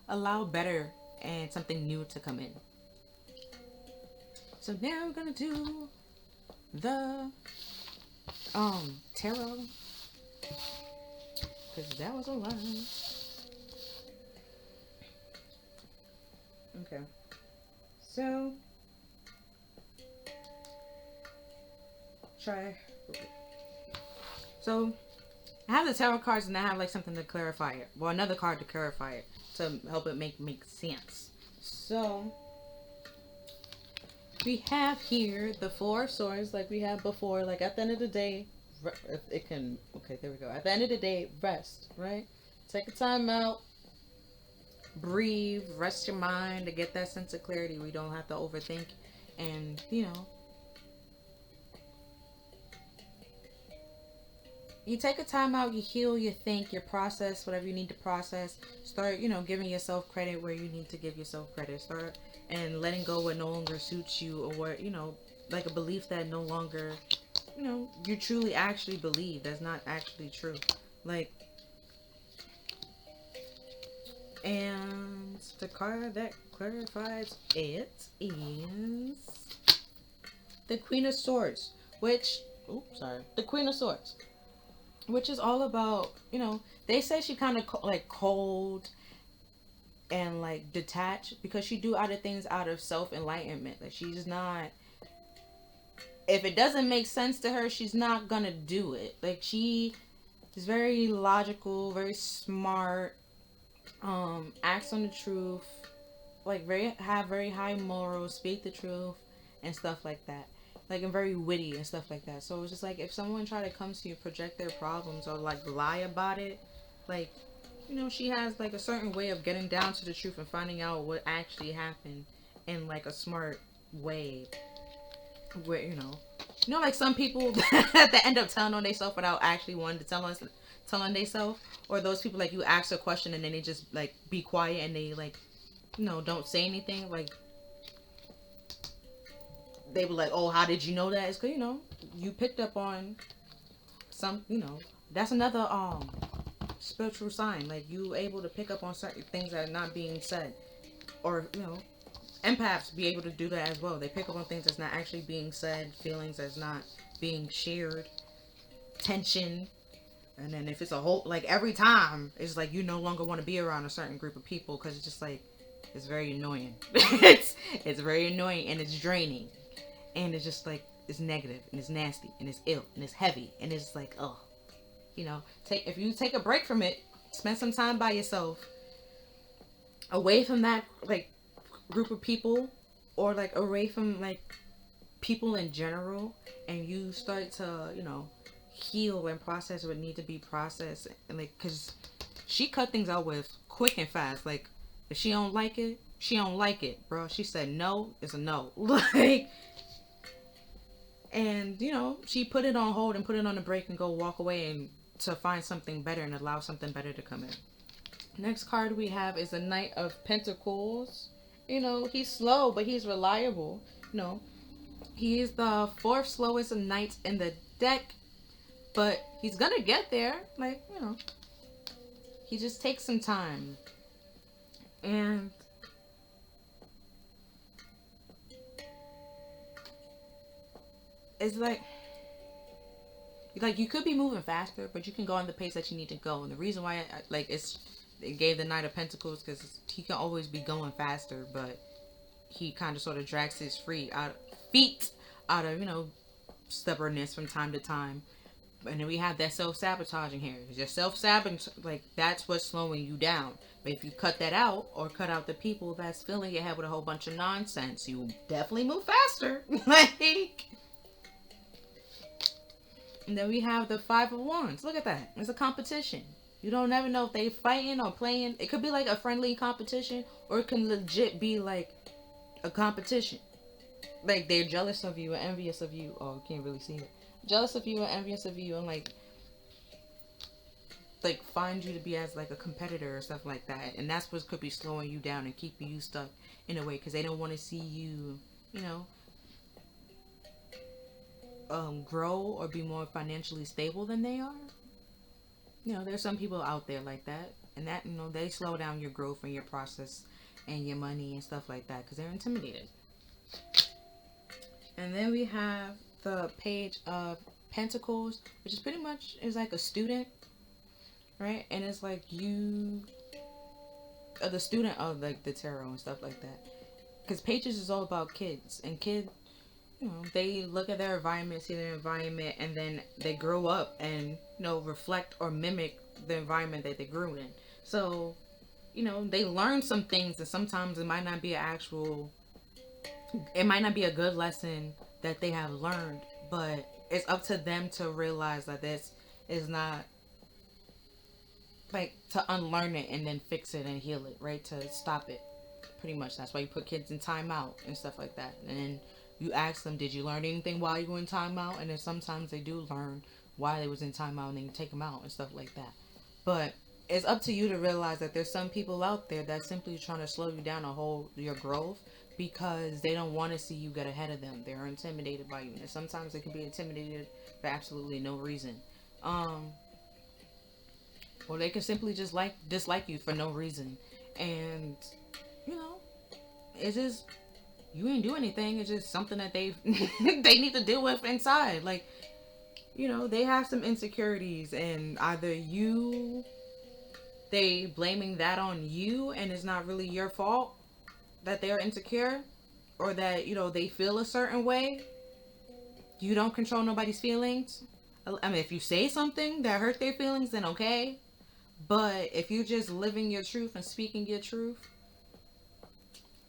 Speaker 1: allow better and something new to come in. So now we're gonna do the tarot, because that was a lot. Okay, so so I have the tarot cards, and I have like something to clarify it. Well, another card to clarify it, to help it make sense. So we have here the 4 of Swords, like we had before. Like at the end of the day, it can. Okay, there we go. At the end of the day, rest. Right. Take a time out. Breathe. Rest your mind to get that sense of clarity. We don't have to overthink, and you take a time out, you heal, you think, you process whatever you need to process. Start, giving yourself credit where you need to give yourself credit. Start and letting go what no longer suits you, or what, like a belief that no longer, you truly actually believe that's not actually true. Like, and the card that clarifies it is the Queen of Swords, which, the Queen of Swords. Which is all about, they say she kind of like cold and like detached, because she do other things out of self-enlightenment. Like, she's not, if it doesn't make sense to her, she's not gonna do it. Like, she is very logical, very smart, acts on the truth, like have very high morals, speak the truth and stuff like that. Like, and very witty and stuff like that. So it's just like, if someone try to come to you, project their problems, or like lie about it, like, she has like a certain way of getting down to the truth and finding out what actually happened in like a smart way. Where like some people that end up telling on themselves without actually wanting to tell on themselves, or those people like you ask a question and then they just like be quiet and they like don't say anything. Like, they were like, oh, how did you know that? It's because, you picked up on some, that's another spiritual sign. Like, you able to pick up on certain things that are not being said. Or, empaths be able to do that as well. They pick up on things that's not actually being said, feelings that's not being shared, tension. And then if it's a whole, like, every time, it's like you no longer want to be around a certain group of people, because it's just like, it's very annoying. it's very annoying, and it's draining. And it's just like, it's negative, and it's nasty, and it's ill, and it's heavy, and it's like, oh, if you take a break from it, spend some time by yourself, away from that like group of people, or like away from like people in general, and you start to heal and process what need to be processed, and like, because she cut things out with quick and fast. Like, if she don't like it, she don't like it, bro. She said no is a no. Like, and she put it on hold and put it on a break and go walk away and to find something better and allow something better to come in. Next card we have is the Knight of Pentacles. He's slow, but he's reliable. He is the fourth slowest knight in the deck, but he's gonna get there. Like, you know, he just takes some time. And it's like you could be moving faster, but you can go on the pace that you need to go. And the reason why it gave the Knight of Pentacles, because he can always be going faster, but he kind of sort of drags his feet out of, you know, stubbornness from time to time. And then we have that self-sabotaging here. Your self-sabotage, like, that's what's slowing you down. But if you cut that out, or cut out the people that's filling your head with a whole bunch of nonsense, you definitely move faster. Like, and then we have the Five of Wands. Look at that. It's a competition. You don't never know if they fighting or playing. It could be like a friendly competition, or it can legit be like a competition. Like, they're jealous of you or envious of you. Oh, you can't really see it. Jealous of you or envious of you, and like find you to be as like a competitor or stuff like that. And that's what could be slowing you down and keeping you stuck in a way, because they don't want to see you, you know, grow or be more financially stable than they are. You know, there's some people out there like that, and that, you know, they slow down your growth and your process and your money and stuff like that, because they're intimidated. And then we have the Page of Pentacles, which is pretty much is like a student, right? And it's like you are the student of like the tarot and stuff like that, because Pages is all about kids, and kids, you know, they look at their environment, see their environment, and then they grow up and, you know, reflect or mimic the environment that they grew in. So, you know, they learn some things, and sometimes it might not be a good lesson that they have learned, but it's up to them to realize that this is not, like, to unlearn it and then fix it and heal it, right? To stop it, pretty much. That's why you put kids in timeout and stuff like that. And then you ask them, did you learn anything while you were in timeout? And then sometimes they do learn why they was in timeout, and then you take them out and stuff like that. But it's up to you to realize that there's some people out there that's simply trying to slow you down or hold your growth, because they don't want to see you get ahead of them. They're intimidated by you, and sometimes they can be intimidated for absolutely no reason. Or they can simply just dislike you for no reason. And, you know, it's just, you ain't do anything. It's just something that they they need to deal with inside. Like, you know, they have some insecurities, and either they blaming that on you, and it's not really your fault that they're insecure, or that, you know, they feel a certain way. You don't control nobody's feelings. I mean, if you say something that hurt their feelings, then okay. But if you're just living your truth and speaking your truth,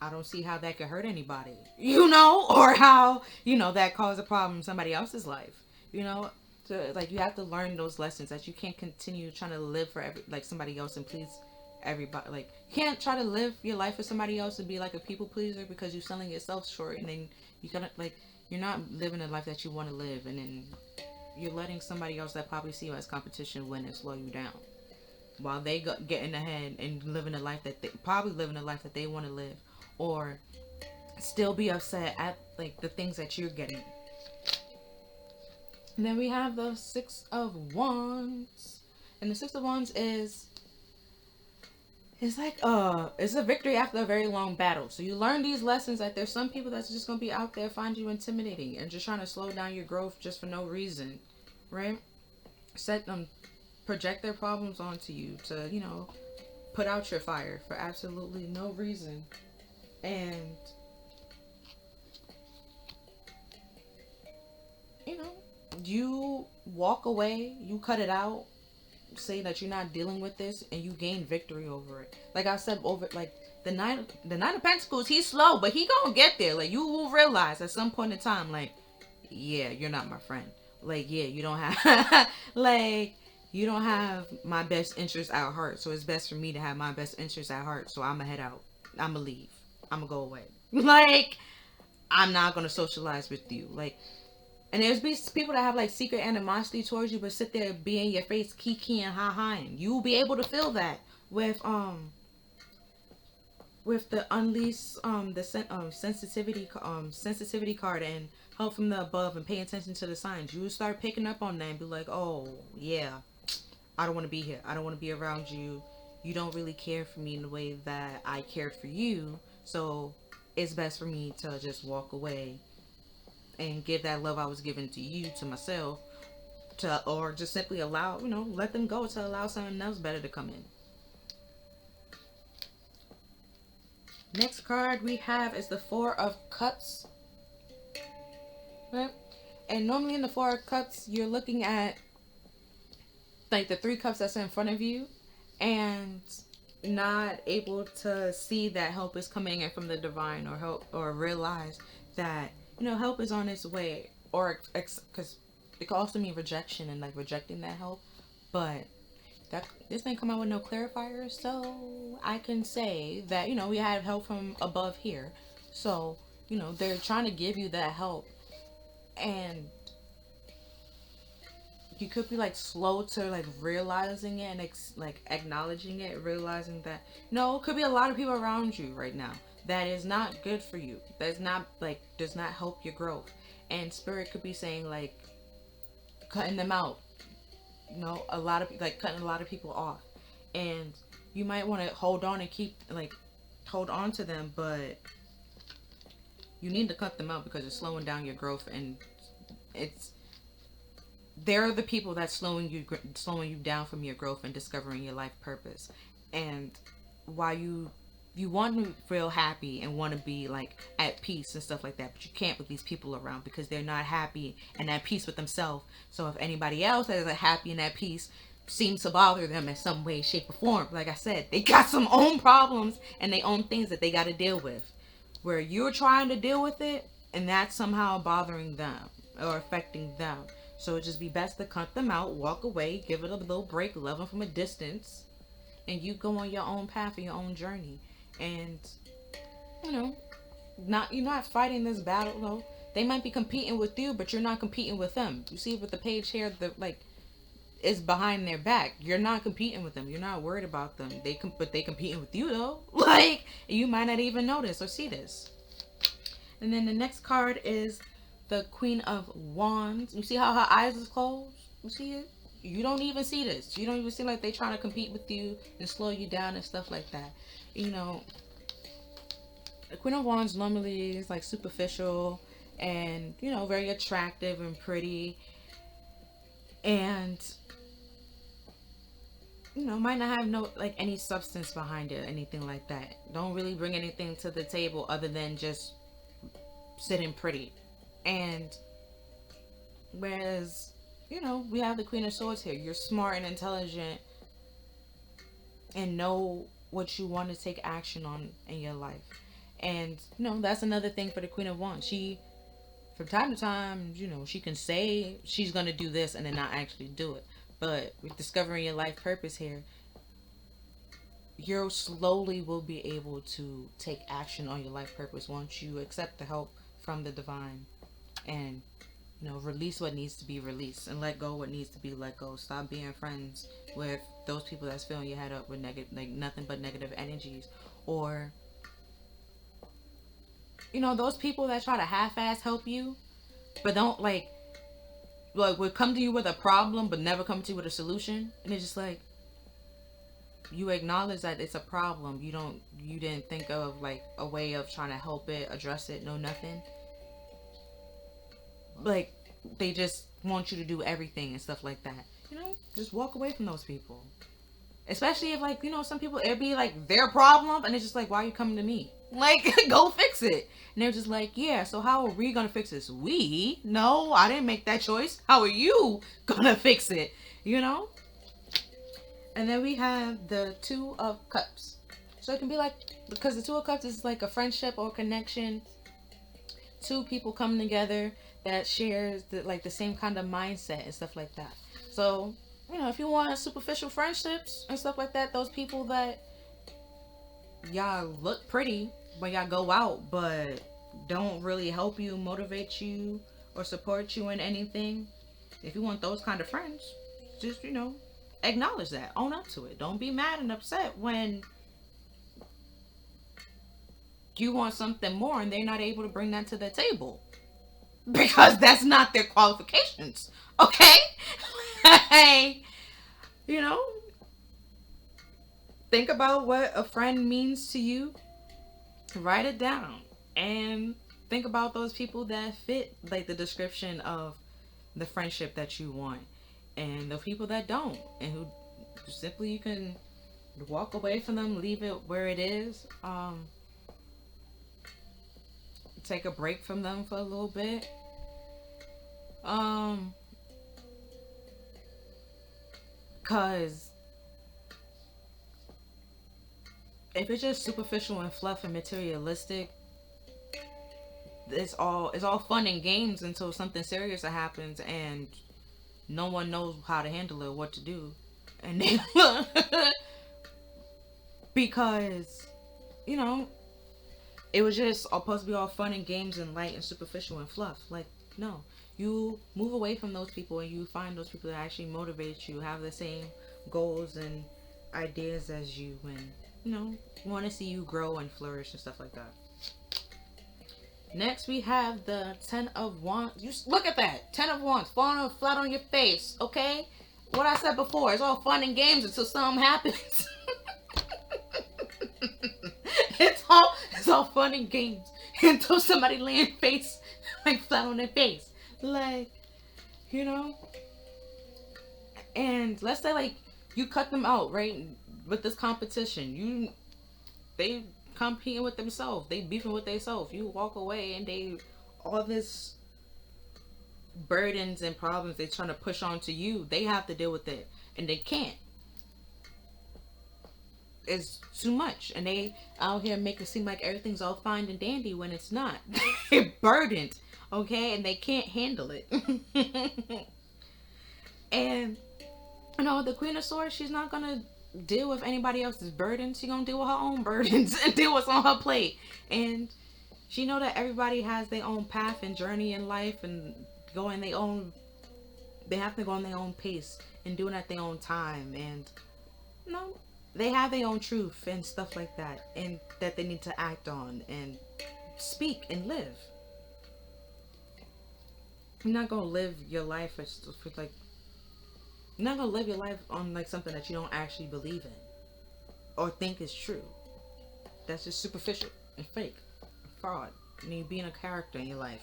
Speaker 1: I don't see how that could hurt anybody, you know, or how, you know, that caused a problem in somebody else's life, you know. So, like, you have to learn those lessons, that you can't continue trying to live for somebody else and please everybody. Like, you can't try to live your life for somebody else and be like a people pleaser, because you're selling yourself short, and then you gotta, like, you're not living the life that you want to live, and then you're letting somebody else that probably see you as competition win and slow you down, while they getting ahead and living a life that they want to live, or still be upset at, like, the things that you're getting. And then we have the Six of Wands, and the Six of Wands is, it's like it's a victory after a very long battle. So you learn these lessons, that there's some people that's just gonna be out there, find you intimidating and just trying to slow down your growth just for no reason, right? Project their problems onto you to, you know, put out your fire for absolutely no reason. And, you know, you walk away, you cut it out, say that you're not dealing with this, and you gain victory over it. Like I said, over, like, the Nine of Pentacles, he's slow, but he gonna get there. Like, you will realize at some point in time, like, yeah, you're not my friend. Like, yeah, you don't have like, you don't have my best interest at heart, so it's best for me to have my best interest at heart. So I'm gonna head out, I'm gonna leave, I'm gonna go away. Like, I'm not gonna socialize with you. Like, and there's people that have, like, secret animosity towards you, but sit there, be in your face, kiki and ha-ha, and you'll be able to feel that with with the unleash sensitivity card and help from the above and pay attention to the signs, you start picking up on that and be like, oh yeah, I don't want to be here, I don't want to be around you, you don't really care for me in the way that I cared for you, so it's best for me to just walk away and give that love I was giving to you to myself, to, or just simply allow, let them go to allow something else better to come in. Next card we have is the Four of Cups. Right? And normally in the Four of Cups, you're looking at like the three cups that's in front of you and not able to see that help is coming in from the divine, or help, or realize that, help is on its way, or because it can also mean rejection and like rejecting that help. But that this didn't come out with no clarifier, so I can say that we have help from above here. So they're trying to give you that help, and you could be like slow to like realizing it and like acknowledging it, realizing that it could be a lot of people around you right now that is not good for you, that's not like, does not help your growth, and spirit could be saying like cutting them out, a lot of like cutting a lot of people off, and you might want to hold on and hold on to them, but you need to cut them out because it's slowing down your growth, and they're the people that's slowing you down from your growth and discovering your life purpose. And while you want to feel happy and want to be like at peace and stuff like that, but you can't with these people around because they're not happy and at peace with themselves. So if anybody else that is happy and at peace seems to bother them in some way, shape, or form, like I said, they got some own problems and they own things that they got to deal with, where you're trying to deal with it and that's somehow bothering them or affecting them. So it'd just be best to cut them out, walk away, give it a little break, love them from a distance, and you go on your own path and your own journey. And you're not fighting this battle though. They might be competing with you, but you're not competing with them. You see with the page here, is behind their back. You're not competing with them. You're not worried about them. But they competing with you though. Like, you might not even notice or see this. And then the next card is the Queen of Wands. You see how her eyes is closed? You see it? You don't even see this. You don't even see like they trying to compete with you and slow you down and stuff like that. The Queen of Wands normally is like superficial and, very attractive and pretty. And, might not have any substance behind it, anything like that. Don't really bring anything to the table other than just sitting pretty. And whereas, we have the Queen of Swords here. You're smart and intelligent and know what you want to take action on in your life. And, that's another thing for the Queen of Wands. She, from time to time, she can say she's going to do this and then not actually do it. But with discovering your life purpose here, you slowly will be able to take action on your life purpose once you accept the help from the divine. And release what needs to be released and let go what needs to be let go. Stop being friends with those people that's filling your head up with nothing but negative energies, or those people that try to half-ass help you but don't would come to you with a problem but never come to you with a solution. And it's just like, you acknowledge that it's a problem, you didn't think of a way of trying to help it, address it, nothing. They just want you to do everything and stuff like that. Just walk away from those people. Especially if some people, it'd be their problem and it's just why are you coming to me? Go fix it. And they're just yeah, so how are we gonna fix this? No, I didn't make that choice. How are you gonna fix it? And then we have the Two of Cups. So it can be because the Two of Cups is a friendship or connection. Two people coming together that shares the same kind of mindset and stuff like that. So, if you want superficial friendships and stuff like that, those people that y'all look pretty when y'all go out but don't really help you, motivate you, or support you in anything. If you want those kind of friends, just, acknowledge that. Own up to it. Don't be mad and upset when you want something more and they're not able to bring that to the table because that's not their qualifications. Okay? Like, you know, think about what a friend means to you, write it down, and think about those people that fit like the description of the friendship that you want, and the people that don't, and who simply you can walk away from them, leave it where it is. Take a break from them for a little bit. Cause if it's just superficial and fluff and materialistic, it's all fun and games until something serious happens and no one knows how to handle it, what to do, and they because you know it was just supposed to be all fun and games and light and superficial and fluff. Like, no, you move away from those people and you find those people that actually motivate you, have the same goals and ideas as you, and want to see you grow and flourish and stuff like that. Next, we have the 10 of Wands. You look at that. 10 of Wands falling flat on your face, okay? What I said before, it's all fun and games until something happens. it's all fun and games until somebody lands face like flat on their face. Like, and let's say like you cut them out, right? With this competition. They competing with themselves. They beefing with themselves. You walk away and they all this burdens and problems they're trying to push onto you. They have to deal with it and they can't. It's too much, and they out here make it seem like everything's all fine and dandy when it's not. They're burdened, okay, and they can't handle it. And the Queen of Swords, she's not gonna deal with anybody else's burdens. She's gonna deal with her own burdens and deal with what's on her plate. And she know that everybody has their own path and journey in life and they have to go on their own pace and do it at their own time. And they have their own truth and stuff like that, and that they need to act on and speak and live. You're not gonna live your life you're not gonna live your life on like something that you don't actually believe in or think is true. That's just superficial and fake, and fraud. And you being a character in your life.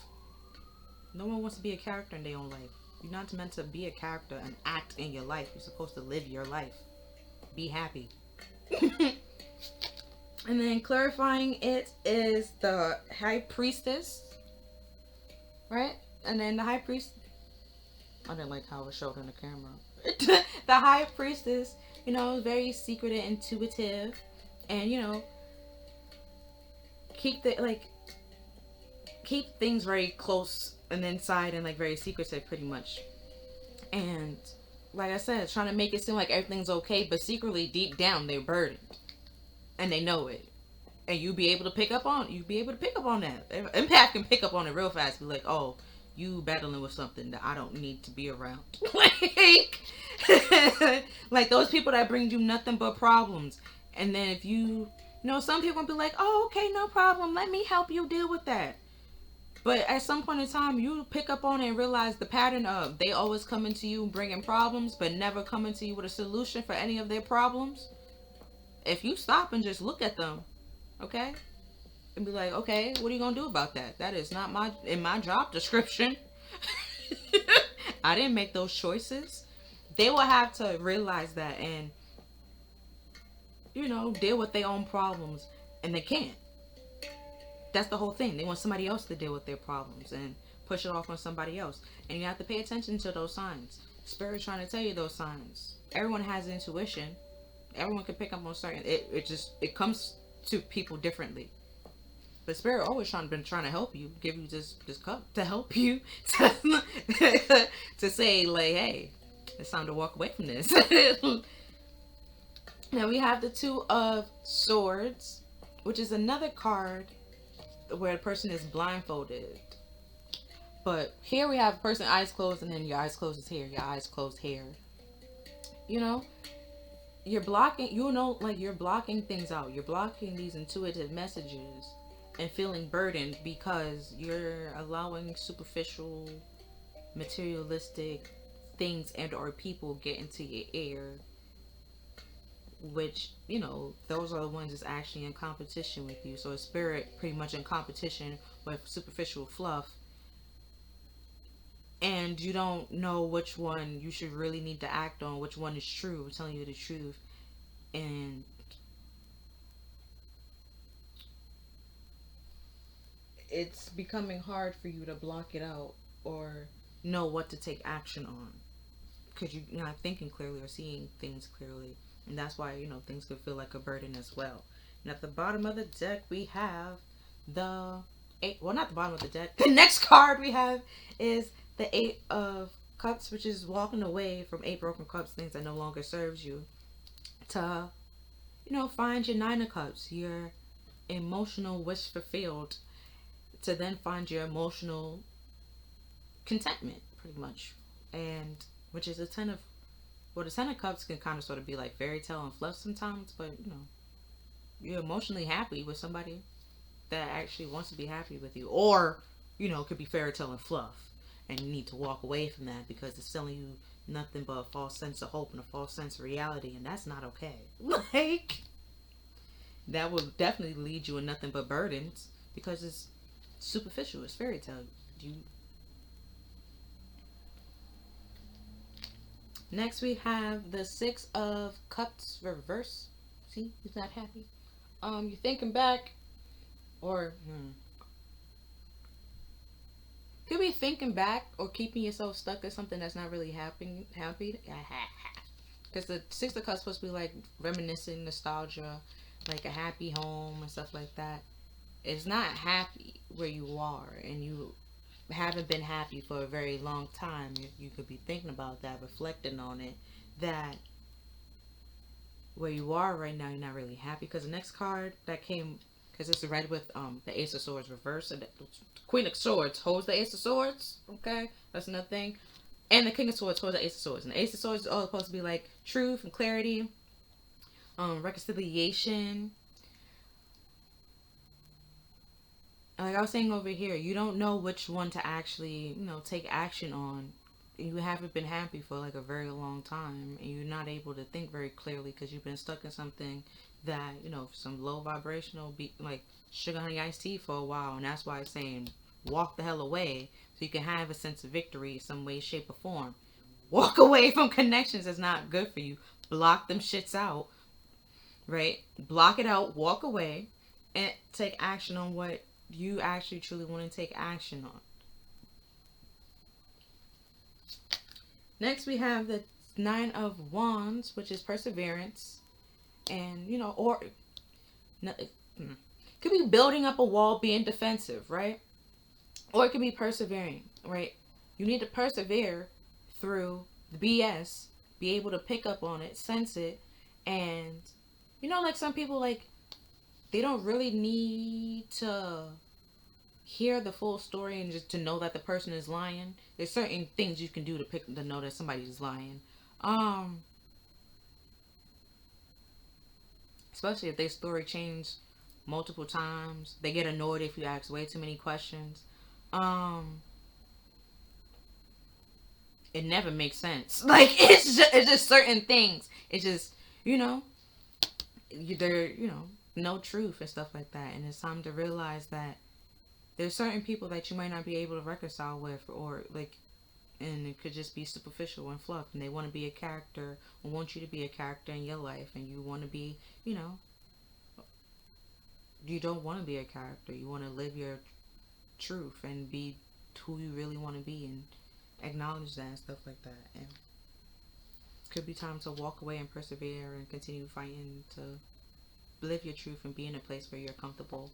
Speaker 1: No one wants to be a character in their own life. You're not meant to be a character and act in your life. You're supposed to live your life. Be happy. And then clarifying it is the High Priestess, right? And then the High Priest, I didn't like how it showed on the camera. The High Priestess, is very secret and intuitive, and keep things very close and inside and like very secretive, pretty much. And like I said, trying to make it seem like everything's okay, but secretly deep down they're burdened, and they know it. And you be able to pick up on that. Empath can pick up on it real fast. Be like, oh, you battling with something that I don't need to be around. Like those people that bring you nothing but problems. And then if some people will be like, oh, okay, no problem. Let me help you deal with that. But at some point in time, you pick up on it and realize the pattern of they always coming to you bringing problems, but never coming to you with a solution for any of their problems. If you stop and just look at them, okay, and be like, okay, what are you gonna do about that? That is not in my job description. I didn't make those choices. They will have to realize that and deal with their own problems, and they can't. That's the whole thing. They want somebody else to deal with their problems and push it off on somebody else. And you have to pay attention to those signs. Spirit's trying to tell you those signs. Everyone has intuition. Everyone can pick up on certain. It comes to people differently. But Spirit always been trying to help you, give you this cup to help you to say like, hey, it's time to walk away from this. Now we have the Two of Swords, which is another card where the person is blindfolded. But here we have a person eyes closed, and then your eyes closed is here, your eyes closed here. You're blocking, you're blocking things out. You're blocking these intuitive messages and feeling burdened because you're allowing superficial, materialistic things and or people get into your ear, which, you know, those are the ones that's actually in competition with you. So a spirit pretty much in competition with superficial fluff, and you don't know which one you should really need to act on, which one is true, telling you the truth. And it's becoming hard for you to block it out or know what to take action on because you're not thinking clearly or seeing things clearly. And that's why, you know, things could feel like a burden as well. And at the bottom of the deck, we have the eight. Well, not the bottom of the deck. The next card we have is the Eight of Cups, which is walking away from eight broken cups, things that no longer serves you, to, you know, find your Nine of Cups, your emotional wish fulfilled, to then find your emotional contentment, pretty much. And which is a ten of, well, the Ten of Cups can kind of sort of be like fairy tale and fluff sometimes, but you know, you're emotionally happy with somebody that actually wants to be happy with you, or you know, it could be fairy tale and fluff, and you need to walk away from that because it's selling you nothing but a false sense of hope and a false sense of reality, and that's not okay. Like, that will definitely lead you in nothing but burdens because it's superficial. It's fairy tale. You. Next, we have the Six of Cups reverse. See, he's not happy. You're thinking back, or could be thinking back or keeping yourself stuck at something that's not really happening. Happy, because the Six of Cups supposed to be like reminiscing, nostalgia, like a happy home and stuff like that. It's not happy where you are, and you haven't been happy for a very long time. You could be thinking about that, reflecting on it, that where you are right now, you're not really happy. Because the next card that came, because it's red with the Ace of Swords reversed, and the Queen of Swords holds the Ace of Swords. Okay, that's another thing. And the King of Swords holds the Ace of Swords, and the Ace of Swords is all supposed to be like truth and clarity, reconciliation. Like I was saying over here, you don't know which one to actually, you know, take action on. You haven't been happy for like a very long time, and you're not able to think very clearly because you've been stuck in something that, you know, some low vibrational, like sugar honey iced tea for a while, and that's why I'm saying walk the hell away so you can have a sense of victory in some way, shape, or form. Walk away from connections that's not good for you. Block them shits out, right? Block it out, walk away, and take action on what you actually truly want to take action on. Next, we have the Nine of Wands, which is perseverance, and you know, or could be building up a wall, being defensive, right? Or it could be persevering, right? You need to persevere through the BS, be able to pick up on it, sense it, and you know, like some people, like they don't really need to hear the full story and just to know that the person is lying. There's certain things you can do to know that somebody's lying. Especially if their story changed multiple times. They get annoyed if you ask way too many questions. It never makes sense. Like it's just certain things. It's just, you know, there, you know, no truth and stuff like that. And it's time to realize that there's certain people that you might not be able to reconcile with, or like, and it could just be superficial and fluff, and they want to be a character, or want you to be a character in your life, and you want to be, you know, you don't want to be a character. You want to live your truth and be who you really want to be, and acknowledge that and stuff like that. And it could be time to walk away and persevere and continue fighting to live your truth and be in a place where you're comfortable.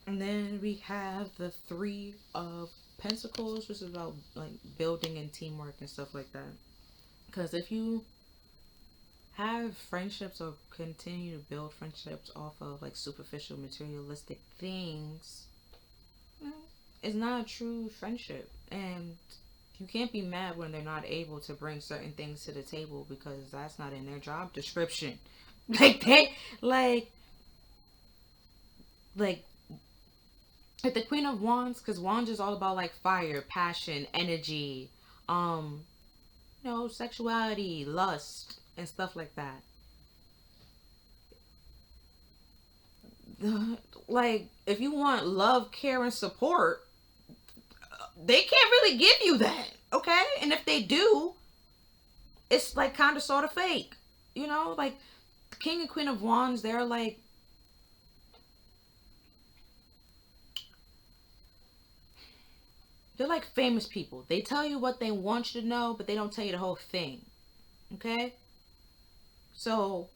Speaker 1: And then we have the Three of Pentacles, which is about like building and teamwork and stuff like that. Because if you have friendships or continue to build friendships off of like superficial materialistic things, you know, it's not a true friendship. And you can't be mad when they're not able to bring certain things to the table because that's not in their job description. Like they, like, like the Queen of Wands, because Wands is all about like fire, passion, energy, um, sexuality, lust, and stuff like that. Like, if you want love, care, and support, they can't really give you that, okay? And if they do, it's like kind of sort of fake. Like King and Queen of Wands, they're like famous people. They tell you what they want you to know, but they don't tell you the whole thing. Okay? So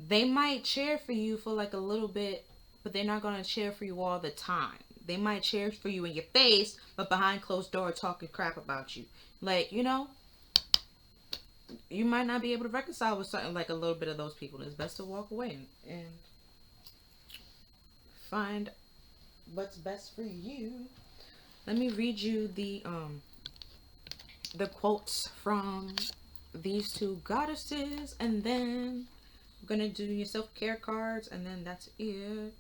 Speaker 1: they might cheer for you for like a little bit, but they're not gonna cheer for you all the time. They might cheer for you in your face, but behind closed doors talking crap about you. Like, you might not be able to reconcile with something like a little bit of those people. It's best to walk away and find what's best for you. Let me read you the quotes from these two goddesses, and then we're gonna do your self-care cards, and then that's it.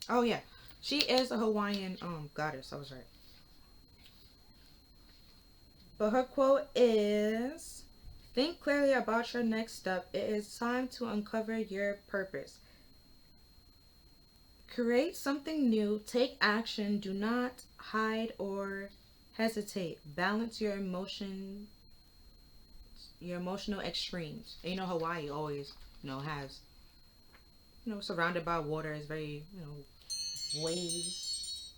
Speaker 1: Oh yeah, she is a Hawaiian goddess. I was right. But her quote is, think clearly about your next step. It is time to uncover your purpose. Create something new. Take action. Do not hide or hesitate. Balance your emotional extremes. And Hawaii always, has, surrounded by water, is very, waves.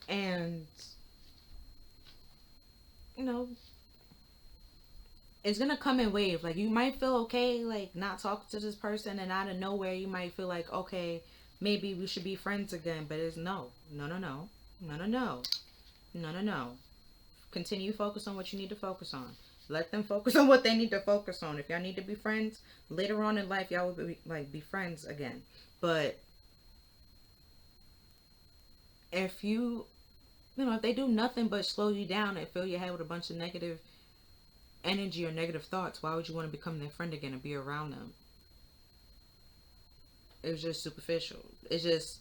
Speaker 1: And, you know, it's gonna come in waves. Like, you might feel okay, like, not talking to this person, and out of nowhere you might feel like, okay, maybe we should be friends again. But it's no, no, no, no, no, no, no, no, no, no. Continue focus on what you need to focus on. Let them focus on what they need to focus on. If y'all need to be friends later on in life, y'all will be friends again. But if if they do nothing but slow you down and fill your head with a bunch of negative energy or negative thoughts, why would you want to become their friend again and be around them? It's just superficial. It's just,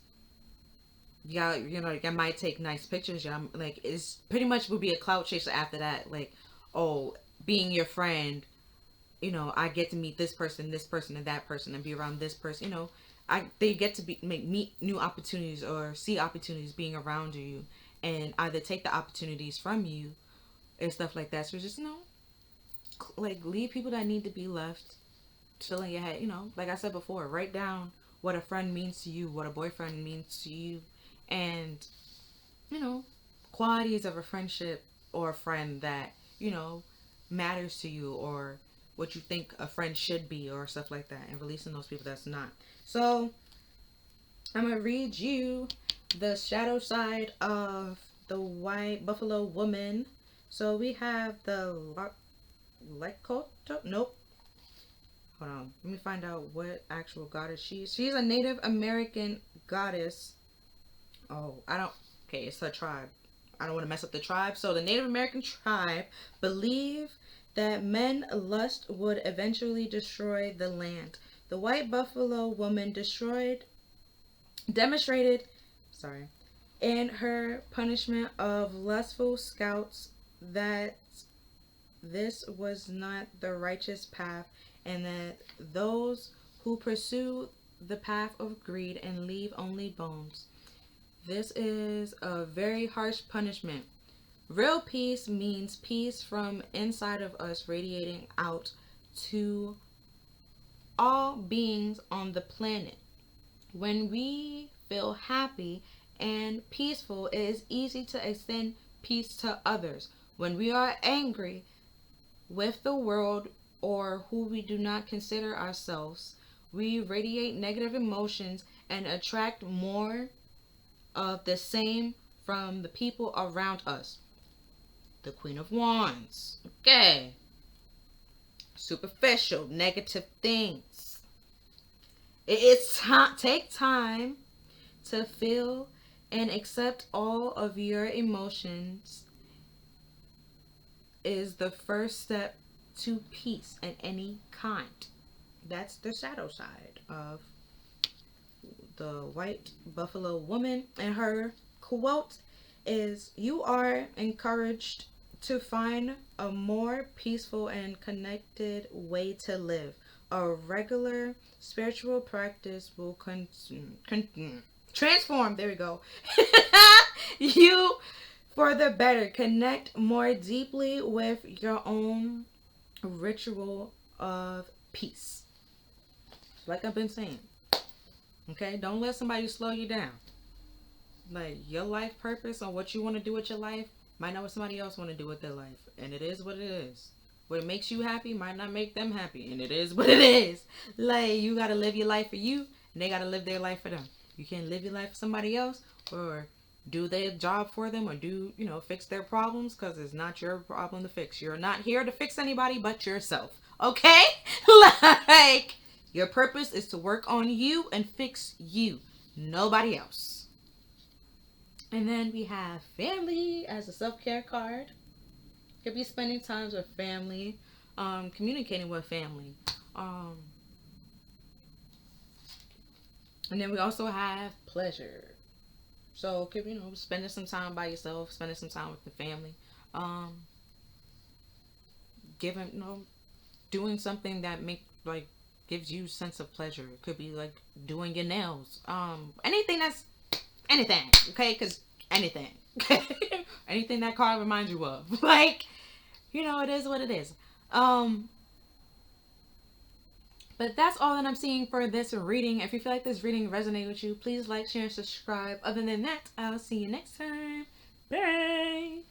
Speaker 1: y'all, y'all might take nice pictures. Y'all, like, it's pretty much would be a clout chaser after that. Like, oh, being your friend, I get to meet this person, and that person, and be around this person. They get to meet new opportunities or see opportunities being around you, and either take the opportunities from you and stuff like that. So just like, leave people that need to be left, fill in your head. Like I said before, write down what a friend means to you, what a boyfriend means to you, and you know qualities of a friendship or a friend that matters to you, or what you think a friend should be, or stuff like that, and releasing those people that's not. So I'm gonna read you the shadow side of the white buffalo woman. So we have the Lakota. Nope. Hold on. Let me find out what actual goddess she is. She's a Native American goddess. Oh, I don't. Okay, it's her tribe. I don't want to mess up the tribe. So the Native American tribe believe that men lust would eventually destroy the land. The white buffalo woman demonstrated, sorry, in her punishment of lustful scouts that this was not the righteous path, and that those who pursue the path of greed and leave only bones. This is a very harsh punishment. Real peace means peace from inside of us radiating out to all beings on the planet. When we feel happy and peaceful, it is easy to extend peace to others. When we are angry with the world or who we do not consider ourselves, we radiate negative emotions and attract more of the same from the people around us. The Queen of Wands. Okay. Superficial, negative things. It's take time to feel and accept all of your emotions is the first step to peace in any kind. That's the shadow side of the white buffalo woman. And her quote is, "You are encouraged to find a more peaceful and connected way to live. A regular spiritual practice will transform," there we go, "you for the better. Connect more deeply with your own ritual of peace." Like I've been saying, okay? Don't let somebody slow you down. Like, your life purpose on what you want to do with your life might not what somebody else want to do with their life. And it is what it is. What makes you happy might not make them happy. And it is what it is. Like, you got to live your life for you, and they got to live their life for them. You can't live your life for somebody else or do their job for them or do, fix their problems, because it's not your problem to fix. You're not here to fix anybody but yourself. Okay? Like, your purpose is to work on you and fix you. Nobody else. And then we have family as a self-care card. Could be spending time with family, communicating with family. And then we also have pleasure. So, could spending some time by yourself, spending some time with the family, doing something that gives you sense of pleasure. It could be like doing your nails, anything, okay? Because anything, anything that card reminds you of, it is what it is. But that's all that I'm seeing for this reading. If you feel like this reading resonated with you, please like, share, and subscribe. Other than that, I'll see you next time. Bye.